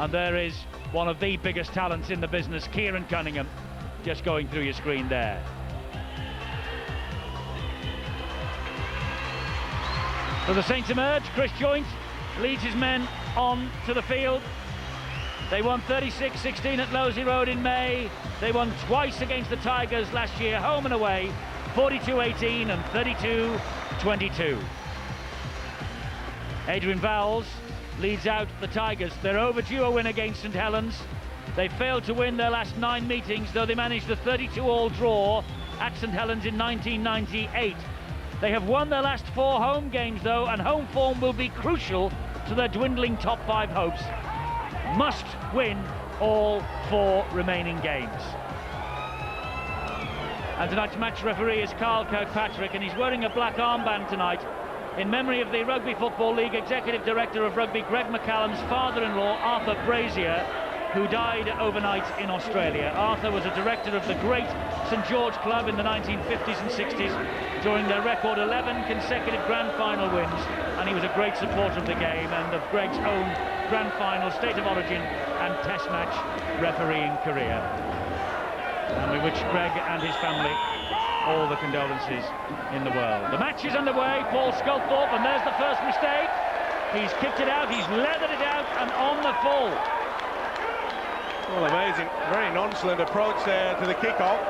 And there is one of the biggest talents in the business, Kieran Cunningham, just going through your screen there. So the Saints emerge. Chris Joynt leads his men on to the field. They won 36-16 at Lowsey Road in May. They won twice against the Tigers last year, home and away, 42-18 and 32-22. Adrian Vowles leads out the Tigers. They're overdue a win against St Helens. They failed to win their last 9 meetings, though they managed a 32-all draw at St Helens in 1998. They have won their last 4 home games, though, and home form will be crucial to their dwindling top 5 hopes. Must win all 4 remaining games. And tonight's match referee is Carl Kirkpatrick, and he's wearing a black armband tonight in memory of the Rugby Football League Executive Director of Rugby, Greg McCallum's father-in-law, Arthur Brazier, who died overnight in Australia. Arthur was a director of the great St George Club in the 1950s and 60s during their record 11 consecutive grand final wins, and he was a great supporter of the game and of Greg's own grand final, State of Origin and Test match refereeing career. And we wish Greg and his family all the condolences in the world. The match is underway. Paul Sculthorpe, and there's the first mistake. He's kicked it out, he's leathered it out, and on the full. Well, amazing, very nonchalant approach there to the kick-off.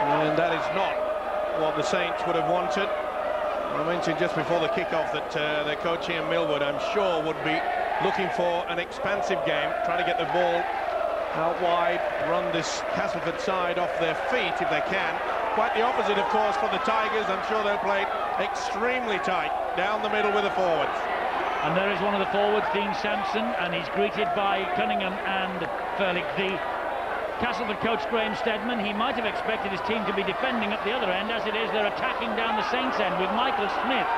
And that is not what the Saints would have wanted. I mentioned just before the kick-off that their coach Ian Millwood, I'm sure, would be looking for an expansive game, trying to get the ball out wide, run this Castleford side off their feet if they can. Quite the opposite, of course, for the Tigers. I'm sure they'll play extremely tight down the middle with the forwards. And there is one of the forwards, Dean Sampson, and he's greeted by Cunningham and Furlick. The Castleford coach Graham Steadman, he might have expected his team to be defending at the other end. As it is, they're attacking down the Saints end with Michael Smith.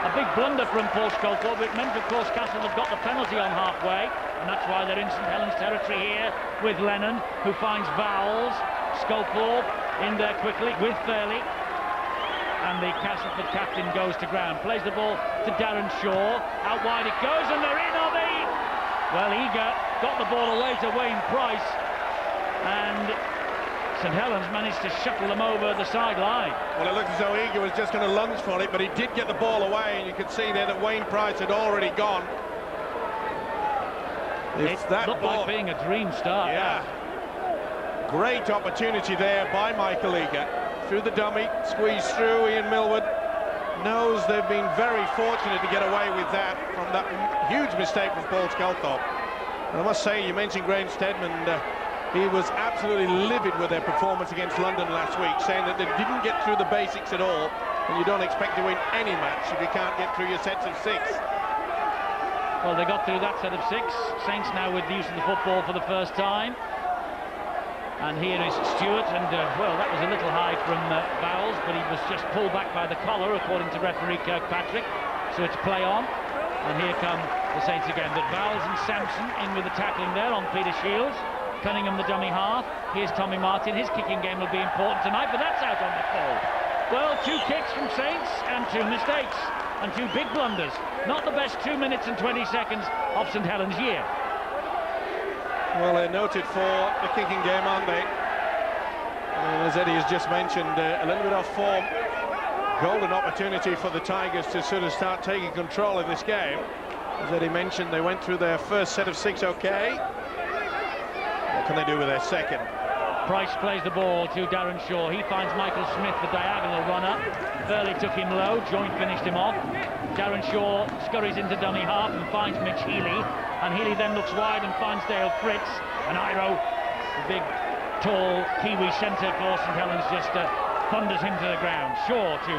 A big blunder from Paul Sculthorpe. It meant, of course, Castleford got the penalty on halfway, and that's why they're in St Helens territory here with Lennon, who finds Vowles. Sculthorpe in there quickly with Furlick. And the Castleford captain goes to ground, plays the ball to Darren Shaw, out wide it goes, and they're in, are they? Well, Eager got the ball away to Wayne Price, and St Helens managed to shuttle them over the sideline. Well, it looked as though Eager was just going to lunge for it, but he did get the ball away, and you could see there that Wayne Price had already gone. It looked like being a dream start. Yeah. Great opportunity there by Michael Eager. Through the dummy, squeezed through. Ian Millwood knows they've been very fortunate to get away with that from that huge mistake from Paul Sculthorpe. And I must say, you mentioned Graham Steadman, he was absolutely livid with their performance against London last week, saying that they didn't get through the basics at all, and you don't expect to win any match if you can't get through your sets of 6. Well, they got through that set of 6. Saints now with the use of the football for the first time. And here is Stewart, and well, that was a little high from Vowles, but he was just pulled back by the collar, according to referee Kirkpatrick. So it's play on, and here come the Saints again. But Vowles and Sampson in with the tackling there on Peter Shields. Cunningham the dummy half. Here's Tommy Martin. His kicking game will be important tonight, but that's out on the full. Well, 2 kicks from Saints and 2 mistakes and 2 big blunders. Not the best 2 minutes and 20 seconds of St Helens' year. Well, they're noted for the kicking game, aren't they? And as Eddie has just mentioned, a little bit off form. Golden opportunity for the Tigers to sort of start taking control of this game. As Eddie mentioned, they went through their first set of 6 okay. What can they do with their second? Price plays the ball to Darren Shaw. He finds Michael Smith, the diagonal runner. Furley took him low. Joynt finished him off. Darren Shaw scurries into dummy half and finds Mitch Healy. And Healy then looks wide and finds Dale Fritz. And Iro, the big, tall Kiwi centre for St Helens, just thunders him to the ground. Shaw to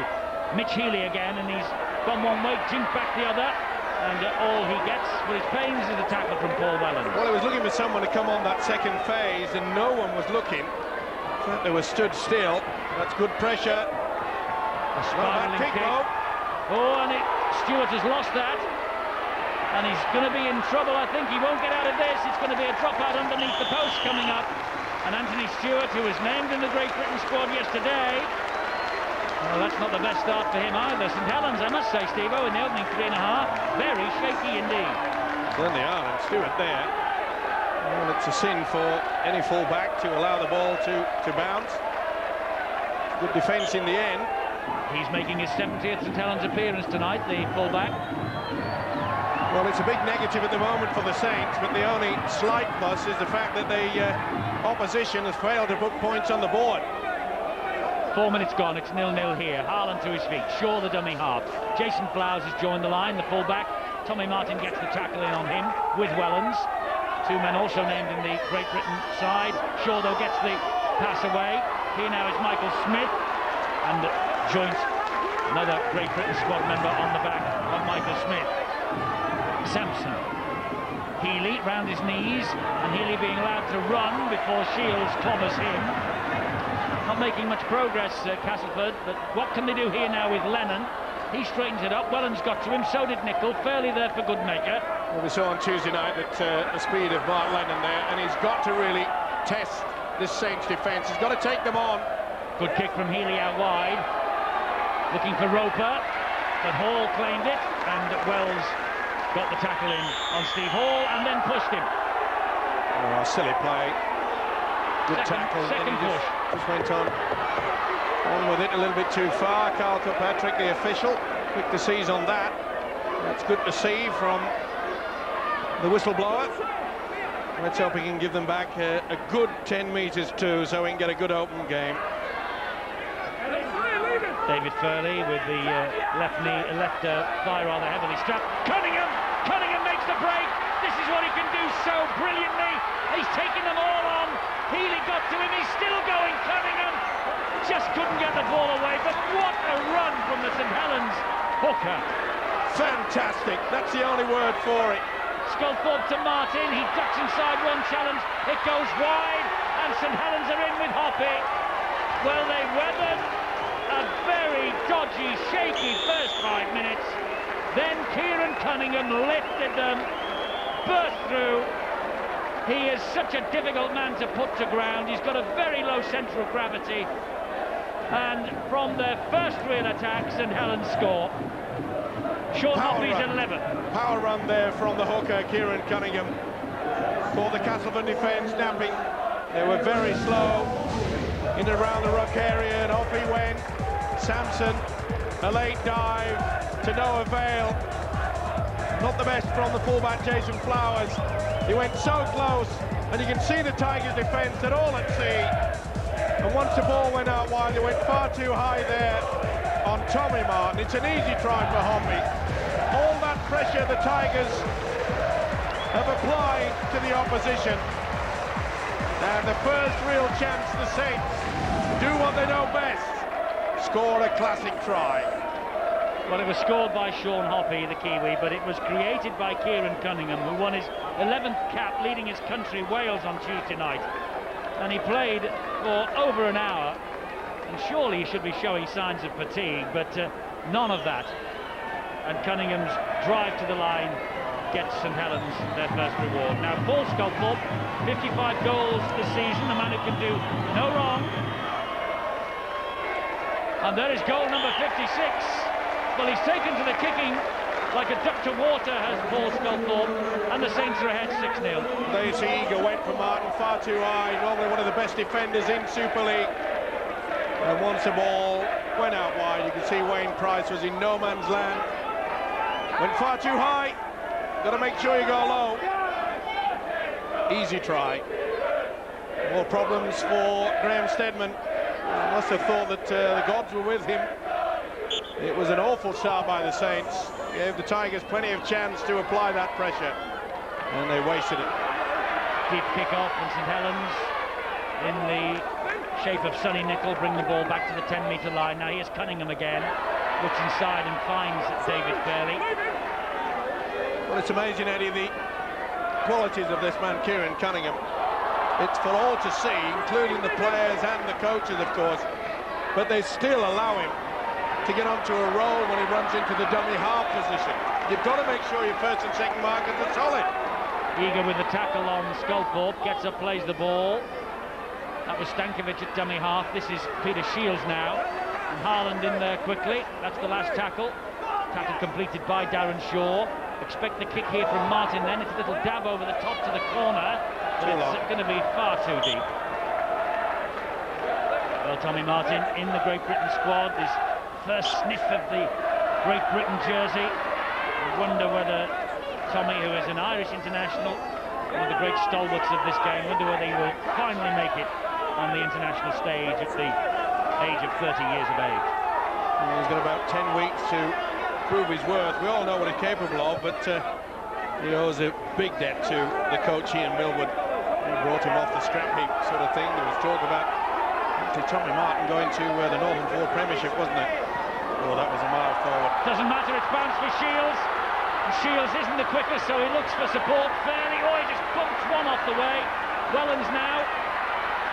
Mitch Healy again, and he's gone one way, jinked back the other. And all he gets for his pains is a tackle from Paul Wellens. Well, he was looking for someone to come on that second phase, and no one was looking. In fact, they were stood still. That's good pressure. A spiraling kick. Oh, and Stewart has lost that. And he's going to be in trouble, I think. He won't get out of this. It's going to be a dropout underneath the post coming up. And Anthony Stewart, who was named in the Great Britain squad yesterday, well, that's not the best start for him either. St Helens, I must say, Steve-O, in the opening 3.5, very shaky indeed. Certainly are, and Stewart there. Well, it's a sin for any full-back to allow the ball to bounce. Good defence in the end. He's making his 70th St Helens appearance tonight, the full-back. Well, it's a big negative at the moment for the Saints, but the only slight plus is the fact that the opposition has failed to put points on the board. 4 minutes gone, it's 0-0 here. Haaland to his feet, Shaw the dummy half. Jason Flowers has joined the line, the full-back. Tommy Martin gets the tackle in on him with Wellens. Two men also named in the Great Britain side. Shaw, though, gets the pass away. Here now is Michael Smith, and joins another Great Britain squad member on the back of Michael Smith. Sampson. Healy round his knees, and Healy being allowed to run before Shields clobbers him. Not making much progress, Castleford, but what can they do here now with Lennon? He straightens it up. Wellens got to him, so did Nicol. Fairly there for Goodmaker. Well, we saw on Tuesday night that the speed of Bart Lennon there, and he's got to really test this Saints defence. He's got to take them on. Good kick from Healy out wide. Looking for Roper, but Hall claimed it, and Wells got the tackle in on Steve Hall and then pushed him. Oh, silly play. Good tackle. Second push. Just went on with it a little bit too far. Carl Kirkpatrick, the official, quick to seize on that. That's good to see from the whistleblower. Let's hope he can give them back a good 10 metres too, so we can get a good open game. David Furley with the left thigh rather heavily strapped. Cunningham makes the break. This is what he can do so brilliantly. He's taken them all on. Healy got to him. He's still going. Cunningham just couldn't get the ball away. But what a run from the St Helens hooker. Fantastic. That's the only word for it. Sculthorpe to Martin. He ducks inside one challenge. It goes wide, and St Helens are in with Hoppy. Well, they weathered a very dodgy, shaky first 5 minutes. Then Kieran Cunningham lifted them, burst through. He is such a difficult man to put to ground. He's got a very low centre of gravity. And from their first real attack, St Helens score. Sean Hoppy's 11th. Power run there from the hooker, Kieran Cunningham. Caught the Castleford defence napping. They were very slow in and around the ruck area, and off he went. Sampson, a late dive to no avail. Not the best from the fullback Jason Flowers. He went so close, and you can see the Tigers' defence at all at sea. And once the ball went out wide, they went far too high there on Tommy Martin. It's an easy try for Homby. All that pressure the Tigers have applied to the opposition. And the first real chance the Saints do what they know best. Score a classic try. Well, it was scored by Sean Hoppy, the Kiwi, but it was created by Kieran Cunningham, who won his 11th cap leading his country, Wales, on Tuesday night. And he played for over an hour, and surely he should be showing signs of fatigue, but none of that. And Cunningham's drive to the line gets St Helens their first reward. Now, Paul Sculthorpe, 55 goals this season, the man who can do no wrong. And there is goal number 56. Well, he's taken to the kicking like a duck to water, has Paul Sculthorpe, and the Saints are ahead 6-0. Lazy Eager went for Martin far too high, normally one of the best defenders in Super League. And once the ball went out wide, you can see Wayne Price was in no man's land. Went far too high, got to make sure you go low. Easy try. More problems for Graham Steadman. He must have thought that the gods were with him. It was an awful start by the Saints. Gave the Tigers plenty of chance to apply that pressure, and they wasted it. Deep kick-off from St Helens in the shape of Sonny Nicol, bring the ball back to the 10-metre line. Now here's Cunningham again, looks inside and finds David Fairley. Well, it's amazing, Eddie, the qualities of this man, Kieran Cunningham. It's for all to see, including the players and the coaches, of course, but they still allow him to get onto a roll when he runs into the dummy half position. You've got to make sure your first and second markers are solid. Eager with the tackle on Sculthorpe, gets up, plays the ball. That was Stankovic at dummy half. This is Peter Shields now. And Haaland in there quickly. That's the last tackle. Tackle completed by Darren Shaw. Expect the kick here from Martin, then it's a little dab over the top to the corner, but it's going to be far too deep. Well, Tommy Martin in the Great Britain squad, his first sniff of the Great Britain jersey. I wonder whether Tommy, who is an Irish international, one of the great stalwarts of this game, wonder whether he will finally make it on the international stage at the age of 30 years of age. He's got about 10 weeks to prove his worth. We all know what he's capable of, but he owes a big debt to the coach here in Millwood. He brought him off the scrap heap sort of thing. There was talk about Tommy Martin going to the Northern Four Premiership, wasn't it? Oh, that was a mile forward. Doesn't matter, it's bounced for Shields. Shields isn't the quickest, so he looks for support fairly. Oh, he just bumps one off the way. Wellens now.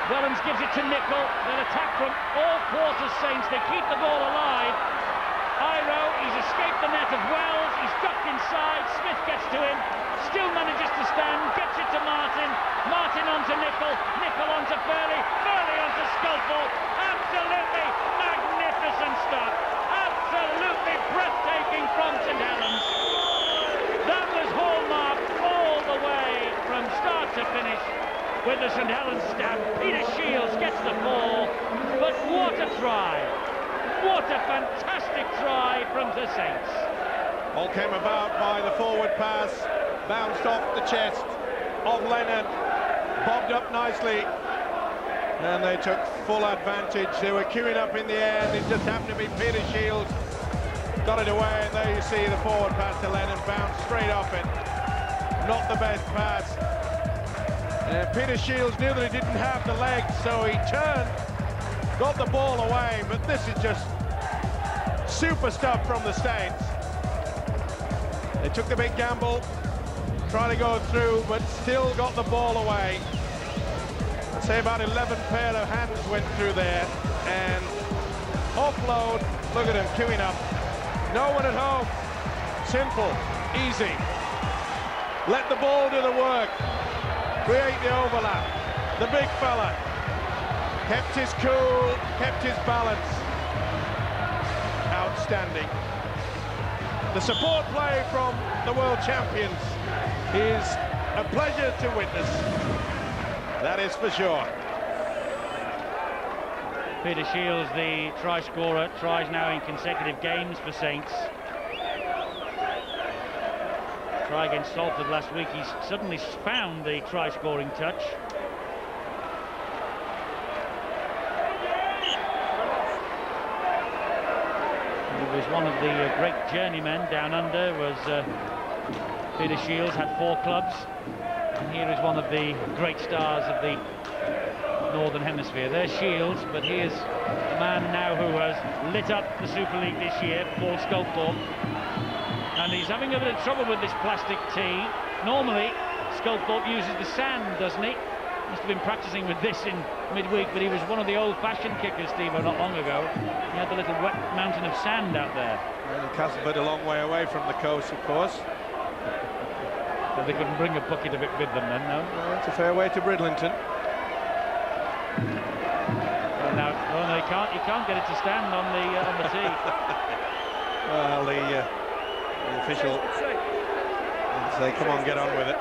Wellens gives it to Nicol. Then attack from all quarters, Saints. They keep the ball alive. Iro, he's escaped the net of Wells. He's ducked inside. Smith gets to him. Still manages to stand. Gets it to Martin. Martin onto Nicol. Nicol onto Furley. Furley onto Sculpel. Absolutely magnificent stuff. Absolutely breathtaking from St Helens. That was hallmarked all the way from start to finish with the St Helens stamp. Peter Shields gets the ball, but what a try! What a fantastic try from the Saints. All came about by the forward pass, bounced off the chest of Leonard, bobbed up nicely, and they took full advantage. They were queuing up in the air, and it just happened to be Peter Shields. Got it away, and there you see the forward pass to Lennon, bounced straight off it. Not the best pass. Peter Shields knew that he didn't have the legs, so he turned, got the ball away, but this is just super stuff from the Saints. They took the big gamble, trying to go through, but still got the ball away. I'd say about 11 pair of hands went through there, and offload, look at him queuing up. No one at home. Simple, easy. Let the ball do the work. Create the overlap. The big fella kept his cool, kept his balance. Outstanding. The support play from the world champions is a pleasure to witness. That is for sure. Peter Shields, the try scorer, tries now in consecutive games for Saints. Try against Salford last week, he's suddenly found the try-scoring touch. He was one of the great journeymen down under, was Peter Shields, had 4 clubs. And here is one of the great stars of the Northern Hemisphere. There's Shields, but here's a man now who has lit up the Super League this year, Paul Sculpel. And he's having a bit of trouble with this plastic tee. Normally, Sculpel uses the sand, doesn't he? Must have been practicing with this in midweek, but he was one of the old-fashioned kickers, Steve, not long ago. He had the little wet mountain of sand out there. Well, Castleford a long way away from the coast, of course. So they couldn't bring a bucket of it with them then, no? Well, it's a fair way to Bridlington. Well, now, oh no, you can't get it to stand on the tee. Well, the official will say, come on, get on with it.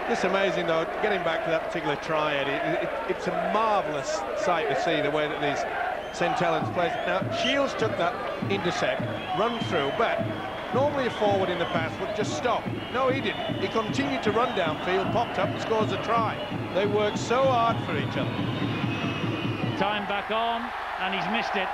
It's amazing, though, getting back to that particular triad, it's a marvellous sight to see the way that these St Helens plays. Now, Shields took that intercept, run through, but normally a forward in the pass would just stop. No, he didn't. He continued to run downfield, popped up and scores a try. They worked so hard for each other. Time back on, and he's missed it.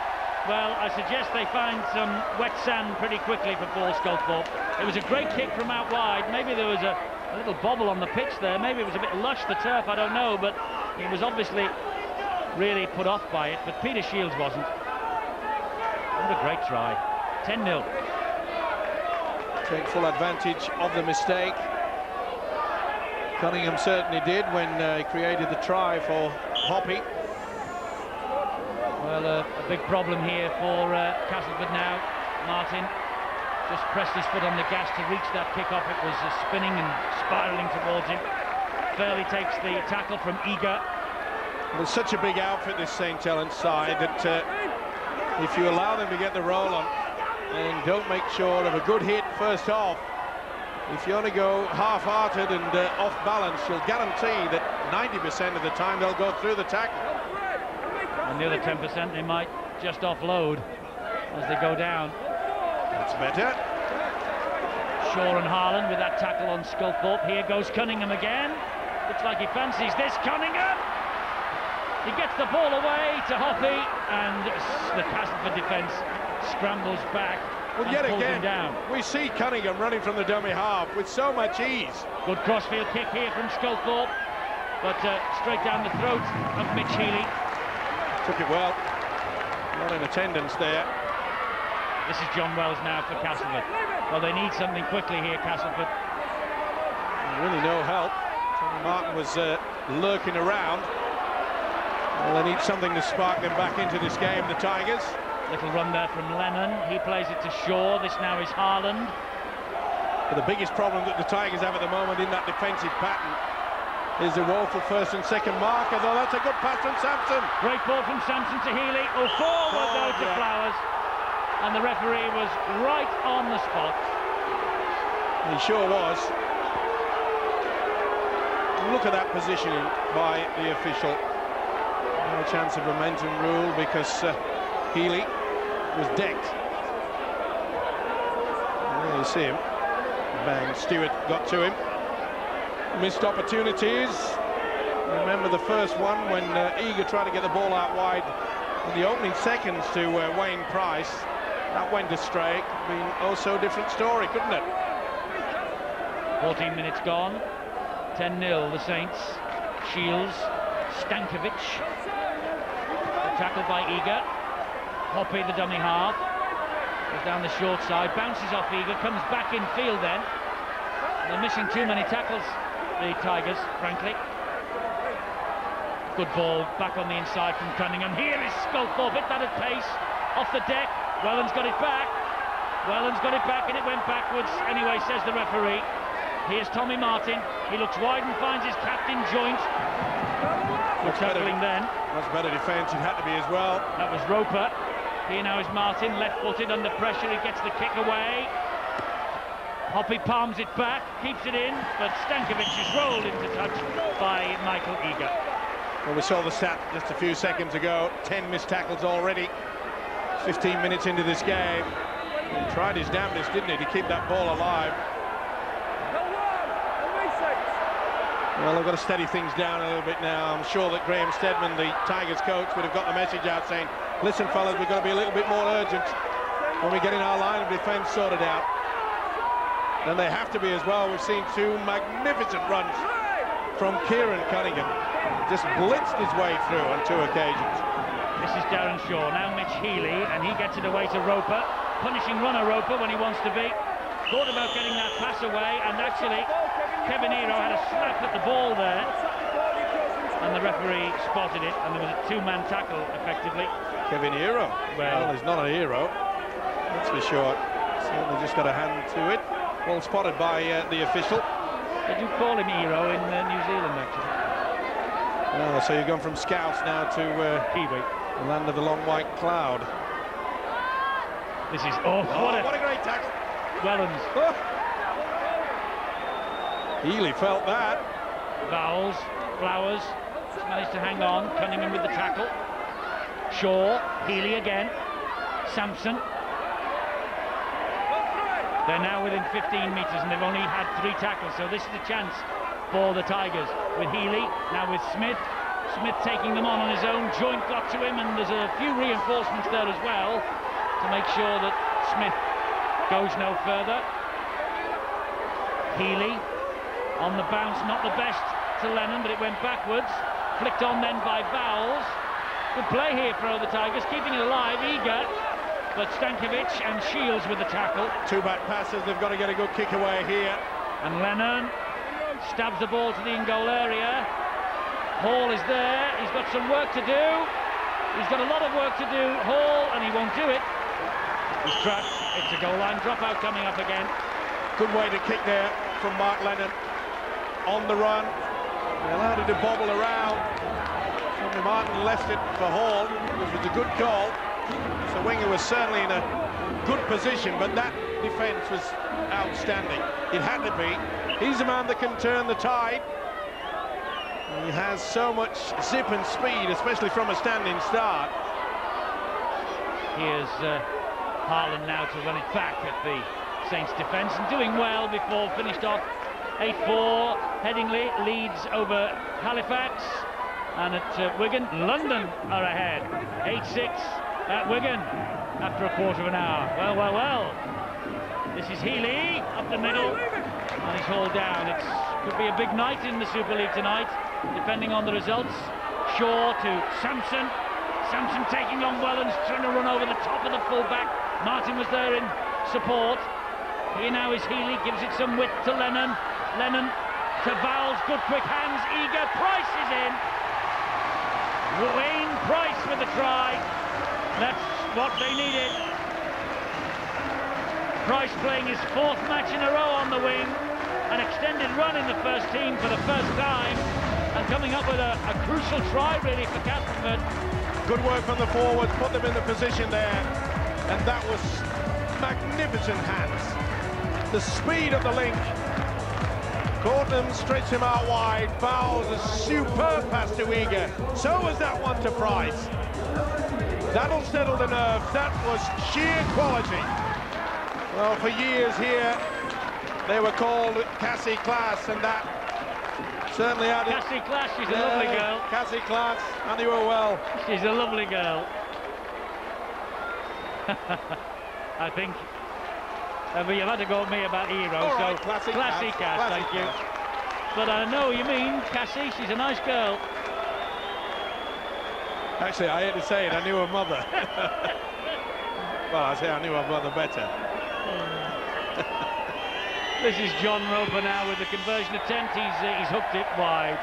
Well, I suggest they find some wet sand pretty quickly for Paul Sculpel. It was a great kick from out wide. Maybe there was a little bobble on the pitch there. Maybe it was a bit lush, the turf, I don't know, but he was obviously really put off by it, but Peter Shields wasn't. What a great try. 10-0. Take full advantage of the mistake. Cunningham certainly did when he created the try for Hoppy. Well, a big problem here for Castleford now. Martin just pressed his foot on the gas to reach that kick-off. It was spinning and spiralling towards him. Fairley takes the tackle from Eager. There's such a big outfit, this St Helens side, that if you allow them to get the roll on and don't make sure of a good hit first off, if you only go half-hearted and off balance, you'll guarantee that 90% of the time they'll go through the tackle. And the other 10% they might just offload as they go down. That's better. Shaw and Harlan with that tackle on Sculthorpe. Here goes Cunningham again. Looks like he fancies this. Cunningham! He gets the ball away to Hoppy, and the Castleford defence scrambles back. Well, and yet pulls again, him down. we see Cunningham running from the dummy half with so much ease. Good crossfield kick here from Sculthorpe, but straight down the throat of Mitch Healy. Took it well. Not in attendance there. This is John Wells now for Castleford. Well, they need something quickly here, Castleford. Really no help. Tommy Martin was lurking around. Well, they need something to spark them back into this game, the Tigers. Little run there from Lennon. He plays it to Shaw. This now is Harland. But the biggest problem that the Tigers have at the moment in that defensive pattern is a woeful first and second marker, though that's a good pass from Sampson. Great ball from Sampson to Healy. Oh, forward though to Flowers. And the referee was right on the spot. He sure was. Look at that positioning by the official. No chance of momentum rule because Healy was decked. And there you see him. Bang, Stewart got to him. Missed opportunities. Remember the first one when Eager tried to get the ball out wide in the opening seconds to Wayne Price. That went astray. Been oh so different story, couldn't it? 14 minutes gone. 10-0 the Saints. Shields, Stankovic. Tackled by Eager. Hoppy, the dummy half, goes down the short side, bounces off Eager, comes back in field then. They're missing too many tackles, the Tigers, frankly. Good ball back on the inside from Cunningham. Here is Sculthorpe, hit that at pace, off the deck. Welland's got it back. Welland's got it back and it went backwards. Anyway, says the referee. Here's Tommy Martin. He looks wide and finds his captain joint. Good tackling then. Much better defence, it had to be as well. That was Roper. Here now is Martin, left-footed under pressure. He gets the kick away. Hoppy palms it back, keeps it in, but Stankovic is rolled into touch by Michael Eager. Well, we saw the stat just a few seconds ago. 10 missed tackles already. 15 minutes into this game. He tried his damnedest, didn't he, to keep that ball alive. Well, they've got to steady things down a little bit now. I'm sure that Graham Steadman, the Tigers coach, would have got the message out saying, listen, fellas, we've got to be a little bit more urgent when we get in our line of defence sorted out. And they have to be as well. We've seen two magnificent runs from Kieran Cunningham. Just blitzed his way through on two occasions. This is Darren Shaw, now Mitch Healy, and he gets it away to Roper. Punishing runner Roper when he wants to be. Thought about getting that pass away, and actually Kevin Hero had a slap at the ball there, and the referee spotted it, and there was a two-man tackle effectively. Kevin Hero? Well, he's not a hero, that's for sure. Certainly just got a hand to it. Well spotted by the official. Did you call him Hero in New Zealand, actually? Oh, so you've gone from Scouts now to Kiwi, the land of the long white cloud. This is what a great tackle. Wellens. Oh. Healy felt that. Vowles, Flowers managed to hang on. Cunningham with the tackle. Shaw, Healy again. Sampson. They're now within 15 metres and they've only had 3 tackles, so this is a chance for the Tigers. With Healy, now with Smith. Smith taking them on his own. Joint got to him, and there's a few reinforcements there as well to make sure that Smith goes no further. Healy on the bounce, not the best to Lennon, but it went backwards. Flicked on then by Vowles. Good play here for the Tigers, keeping it alive. Eager, but Stankovic and Shields with the tackle. 2 back passes, they've got to get a good kick away here. And Lennon stabs the ball to the in-goal area. Hall is there, he's got some work to do. He's got a lot of work to do, Hall, and he won't do it. He's trapped. It's a goal line dropout coming up again. Good way to kick there from Mark Lennon. On the run. They allowed it to bobble around. Tommy Martin left it for Hall, which was a good call. So Winger was certainly in a good position, but that defence was outstanding. It had to be. He's a man that can turn the tide. He has so much zip and speed, especially from a standing start. Here's Haaland now to run it back at the Saints defence, and doing well before finished off 8-4. Headingley leads over Halifax, and at Wigan, London are ahead. 8-6 at Wigan after a quarter of an hour. Well. This is Healy up the middle, and he's hauled down. It could be a big night in the Super League tonight, depending on the results. Shaw to Sampson. Sampson taking on Wellens, trying to run over the top of the full-back. Martin was there in support. Here now is Healy, gives it some width to Lennon. Lennon to Vowles, good quick hands, eager. Price is in. Wayne Price with the try. That's what they needed. Price playing his 4th match in a row on the wing. An extended run in the first team for the first time, and coming up with a crucial try really for Castleford. Good work from the forwards, put them in the position there, and that was magnificent hands. The speed of the link. Courtnam stretched him out wide. Vowles a superb pass to Eager. So was that one to Price. That'll settle the nerves. That was sheer quality. Well, for years here, they were called Cassie Class, and that certainly added... Cassie Class, she's a lovely girl. Cassie Class, I knew her well. She's a lovely girl. I think... but you've had to go with me about Hero, all so right, classy Cass, thank you. But I know you mean Cassie, she's a nice girl. Actually, I hate to say it, I knew her mother. Well, I say I knew her mother better. This is John Roper now with the conversion attempt. He's hooked it wide.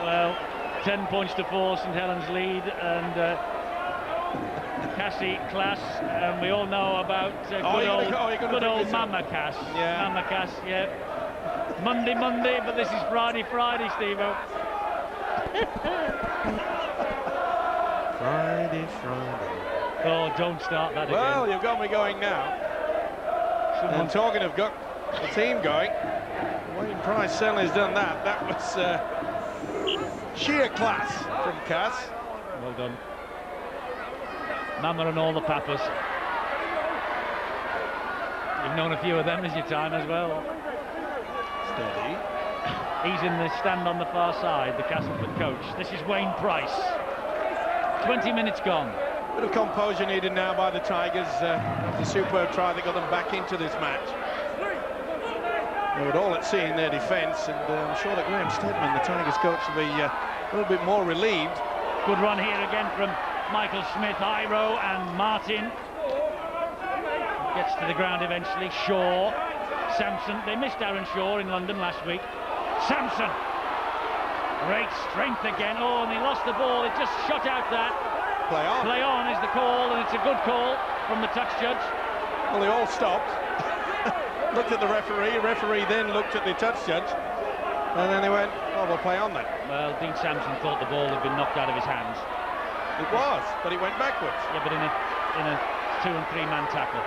Well, 10 points to 4, St Helens lead, and Cassie Class, and we all know about good old Mama Cass. Yeah. Mama Cass, yeah. Monday, but this is Friday, Steve-o. Friday. Oh, don't start that again. Well, you've got me going now. And talking of got the team going, Wayne Price certainly has done that. That was sheer class from Cass. Well done. Mama and all the papas. You've known a few of them as your time as well. Steady. He's in the stand on the far side, the Castleford coach. This is Wayne Price. 20 minutes gone. Bit of composure needed now by the Tigers. The superb try that got them back into this match. They were all at sea in their defence, and I'm sure that Graham Stedman, the Tigers coach, will be a little bit more relieved. Good run here again from Michael Smith, Iro and Martin. Gets to the ground eventually. Shaw, Sampson. They missed Aaron Shaw in London last week. Sampson. Great strength again. Oh, and he lost the ball. It just shot out that. Play on. Play on is the call, and it's a good call from the touch judge. Well, they all stopped. Looked at the referee. Referee then looked at the touch judge. And then they went, oh, we'll play on then. Well, Dean Sampson thought the ball had been knocked out of his hands. It was, but it went backwards. Yeah, but in a 2- and 3-man tackle.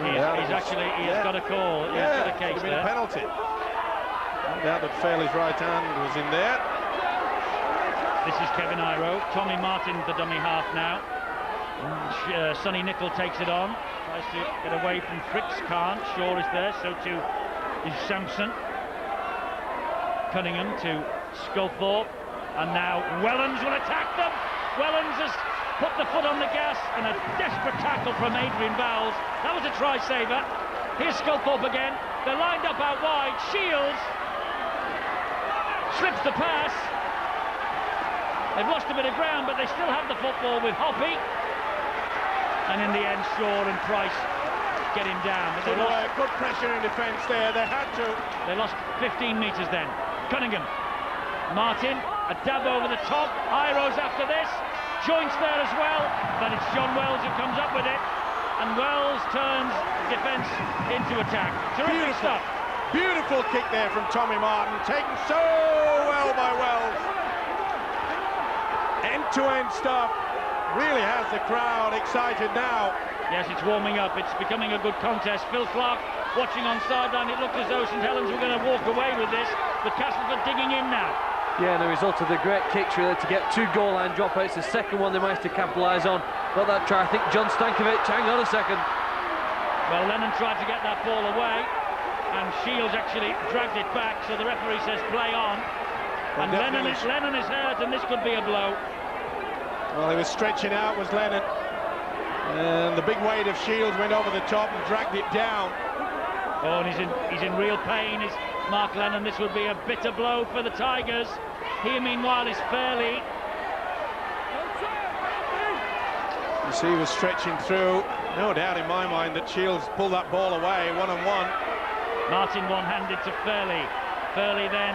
He has got a call. He's got a case there. A penalty. No doubt that Fairley's right hand was in there. This is Kevin Iro. Tommy Martin, the dummy half now. Sonny Nicol takes it on. Tries to get away from Fritz. Can't. Shaw is there. So too is Sampson. Cunningham to Sculthorpe. And now Wellens will attack them. Wellens has put the foot on the gas, and a desperate tackle from Adrian Vowles. That was a try saver. Here's Sculthorpe again. They're lined up out wide. Shields slips the pass. They've lost a bit of ground, but they still have the football with Hoppy. And in the end, Shaw and Price get him down. But good pressure in defence there. They had to. They lost 15 metres then. Cunningham. Martin, a dab over the top. Iro's after this. Joints there as well. But it's John Wells who comes up with it. And Wells turns defence into attack. Terrific stuff. Beautiful kick there from Tommy Martin. Taken so well by Wells. End-to-end stuff. really has the crowd excited now. Yes, it's warming up. It's becoming a good contest. Phil Clark watching on sideline. It looked as though St Helens were going to walk away with this, but Castleford digging in now. Yeah, and the result of the great kicks really to get 2 goal line dropouts. The second one they managed to capitalise on. Got that try. I think John Stankovic. Hang on a second. Well, Lennon tried to get that ball away, and Shields actually dragged it back. So the referee says play on. And Lennon is hurt, and this could be a blow. Well, he was stretching out, was Lennon. And the big weight of Shields went over the top and dragged it down. Oh, and he's in real pain, is Mark Lennon. This would be a bitter blow for the Tigers. Here, meanwhile, is Fairley. You see, he was stretching through. No doubt in my mind that Shields pulled that ball away, 1-on-1. Martin one-handed to Fairley. Fairley then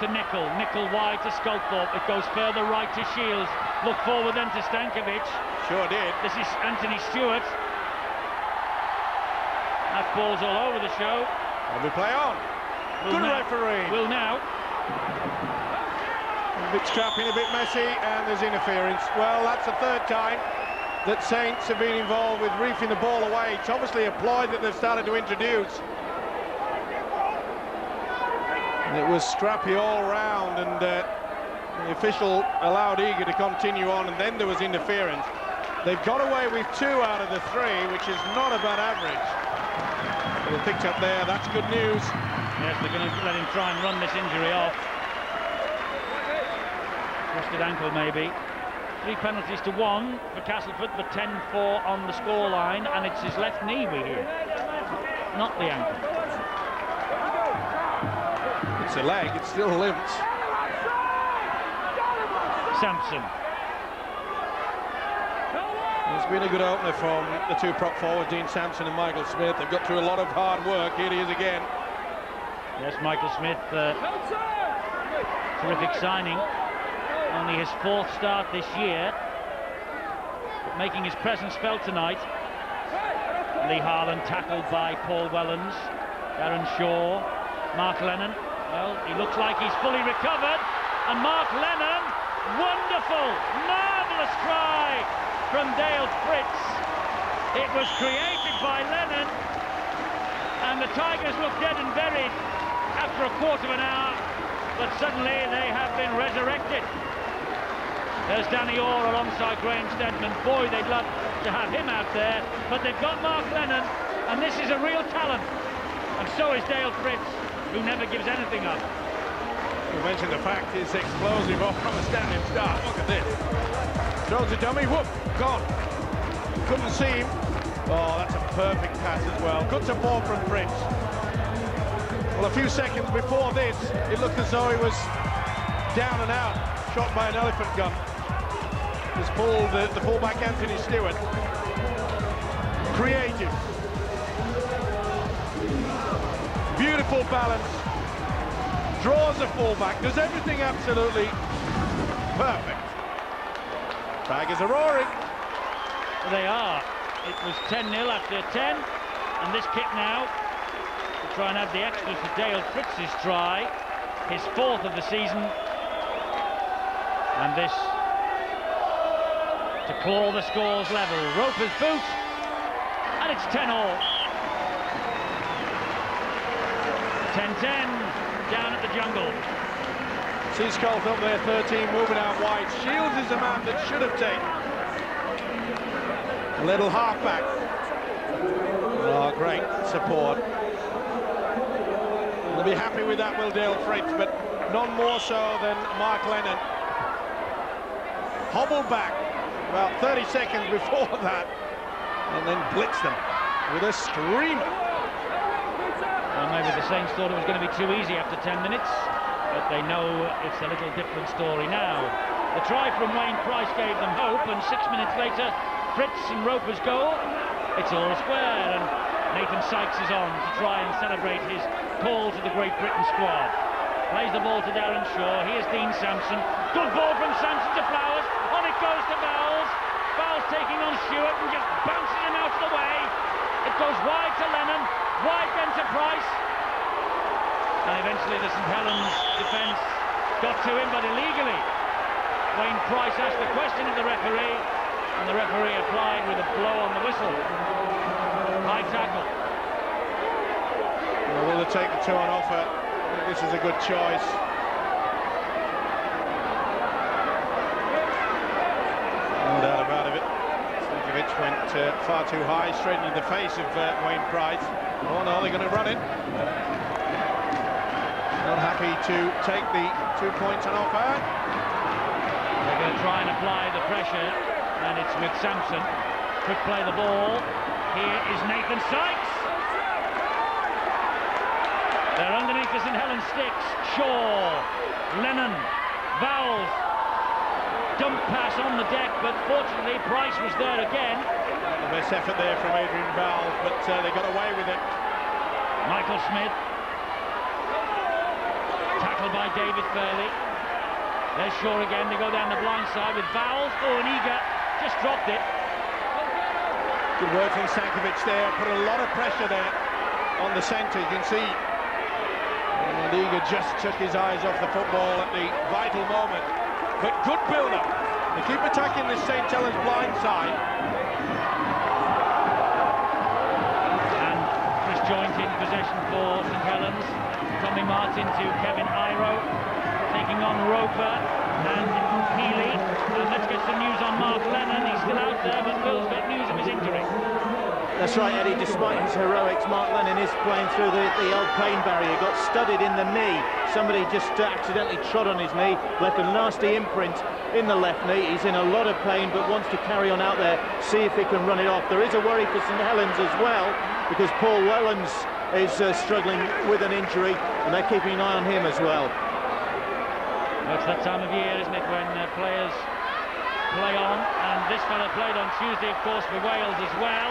to Nicol. Nicol wide to Sculthorpe. It goes further right to Shields. Look forward then to Stankovic. Sure did. This is Anthony Stewart. That ball's all over the show. And we play on. Good referee. Will now. A bit scrappy, a bit messy, and there's interference. Well, that's the third time that Saints have been involved with reefing the ball away. It's obviously a ploy that they've started to introduce. And it was scrappy all round, and the official allowed Eager to continue on, and then there was interference. They've got away with 2 out of the 3, which is not a bad average. But they picked up there, that's good news. Yes, they're going to let him try and run this injury off. Twisted ankle, maybe. 3 penalties to 1 for Castleford, but 10-4 on the scoreline, and it's his left knee we hear, not the ankle. It's a leg, it's still limped. Sampson. It's been a good opener from the 2 prop forwards, Dean Sampson and Michael Smith. They've got through a lot of hard work. Here he is again. Yes, Michael Smith, terrific signing. Only his 4th start this year, but making his presence felt tonight. Lee Harlan tackled by Paul Wellens. Darren Shaw. Mark Lennon. Well, he looks like he's fully recovered. And Mark Lennon, wonderful, marvellous try from Dale Fritz. It was created by Lennon, and the Tigers looked dead and buried after a quarter of an hour, but suddenly they have been resurrected. There's Danny Orr alongside Graham Steadman. Boy, they'd love to have him out there, but they've got Mark Lennon, and this is a real talent. And so is Dale Fritz, who never gives anything up. You mentioned the fact he's explosive off from a standing start. Look at this. Throws a dummy, whoop, gone. Couldn't see him. Oh, that's a perfect pass as well. Good support from Fritz. Well, a few seconds before this, it looked as though he was down and out, shot by an elephant gun. Just pulled the fullback Anthony Stewart. Creative. Beautiful balance. Draws the fullback, does everything absolutely perfect. Tigers are roaring. They are. It was 10-0 after 10, and this kick now to try and add the extras for Dale Fritz's try, his 4th of the season, and this to claw the scores level. Roper's boot, and it's 10-all. 10-10. Down at the jungle. See Sculth up there, 13, moving out wide. Shields is the man that should have taken. A little halfback. Oh, great support. They'll be happy with that, will Dale Fritz, but none more so than Mark Lennon. Hobbled back about 30 seconds before that, and then blitzed them with a screamer. Well, maybe the Saints thought it was going to be too easy after 10 minutes, but they know it's a little different story now. The try from Wayne Price gave them hope, and 6 minutes later, Fritz and Roper's goal. It's all square, and Nathan Sykes is on to try and celebrate his call to the Great Britain squad. Plays the ball to Darren Shaw. Here's Dean Sampson. Good ball from Sampson to Flowers. On it goes to Bowles. Bowles taking on Stewart and just bounces him out of the way. It goes wide to Lennon. Wide then to Price, and eventually the St Helens defence got to him, but illegally. Wayne Price asked the question of the referee, and the referee applied with a blow on the whistle. High tackle. Well, will they take the 2 on offer? I think this is a good choice. No doubt about it. Stankovic went far too high, straight into the face of Wayne Price. Oh no, they're going to run it. Not happy to take the 2 points on offer. They're going to try and apply the pressure, and it's with Sampson. Quick play the ball. Here is Nathan Sykes. They're underneath the St Helens sticks. Shaw, Lennon, Vowles. Dump pass on the deck, but fortunately Price was there again. The best effort there from Adrian Vowles, but they got away with it. Michael Smith. Tackled by David Fairley. There's Shaw again. They go down the blind side with Vowles. Oh, and Eager just dropped it. Good work from Stankovic there. Put a lot of pressure there on the centre. You can see. And Eager just took his eyes off the football at the vital moment. But good build-up. They keep attacking the St Helens blind side. And Chris Joint in possession for St Helens. Tommy Martin to Kevin Iro, taking on Roper and Healy. And let's get some news on Mark Lennon. He's still out there, but Will's got news of his injury. That's right, Eddie. Despite his heroics, Mark Lennon is playing through the old pain barrier. Got studded in the knee. Somebody just accidentally trod on his knee, left a nasty imprint in the left knee. He's in a lot of pain, but wants to carry on out there, see if he can run it off. There is a worry for St Helens as well, because Paul Wellens is struggling with an injury, and they're keeping an eye on him as well. It's that time of year, isn't it, when players play on, and this fella played on Tuesday, of course, for Wales as well.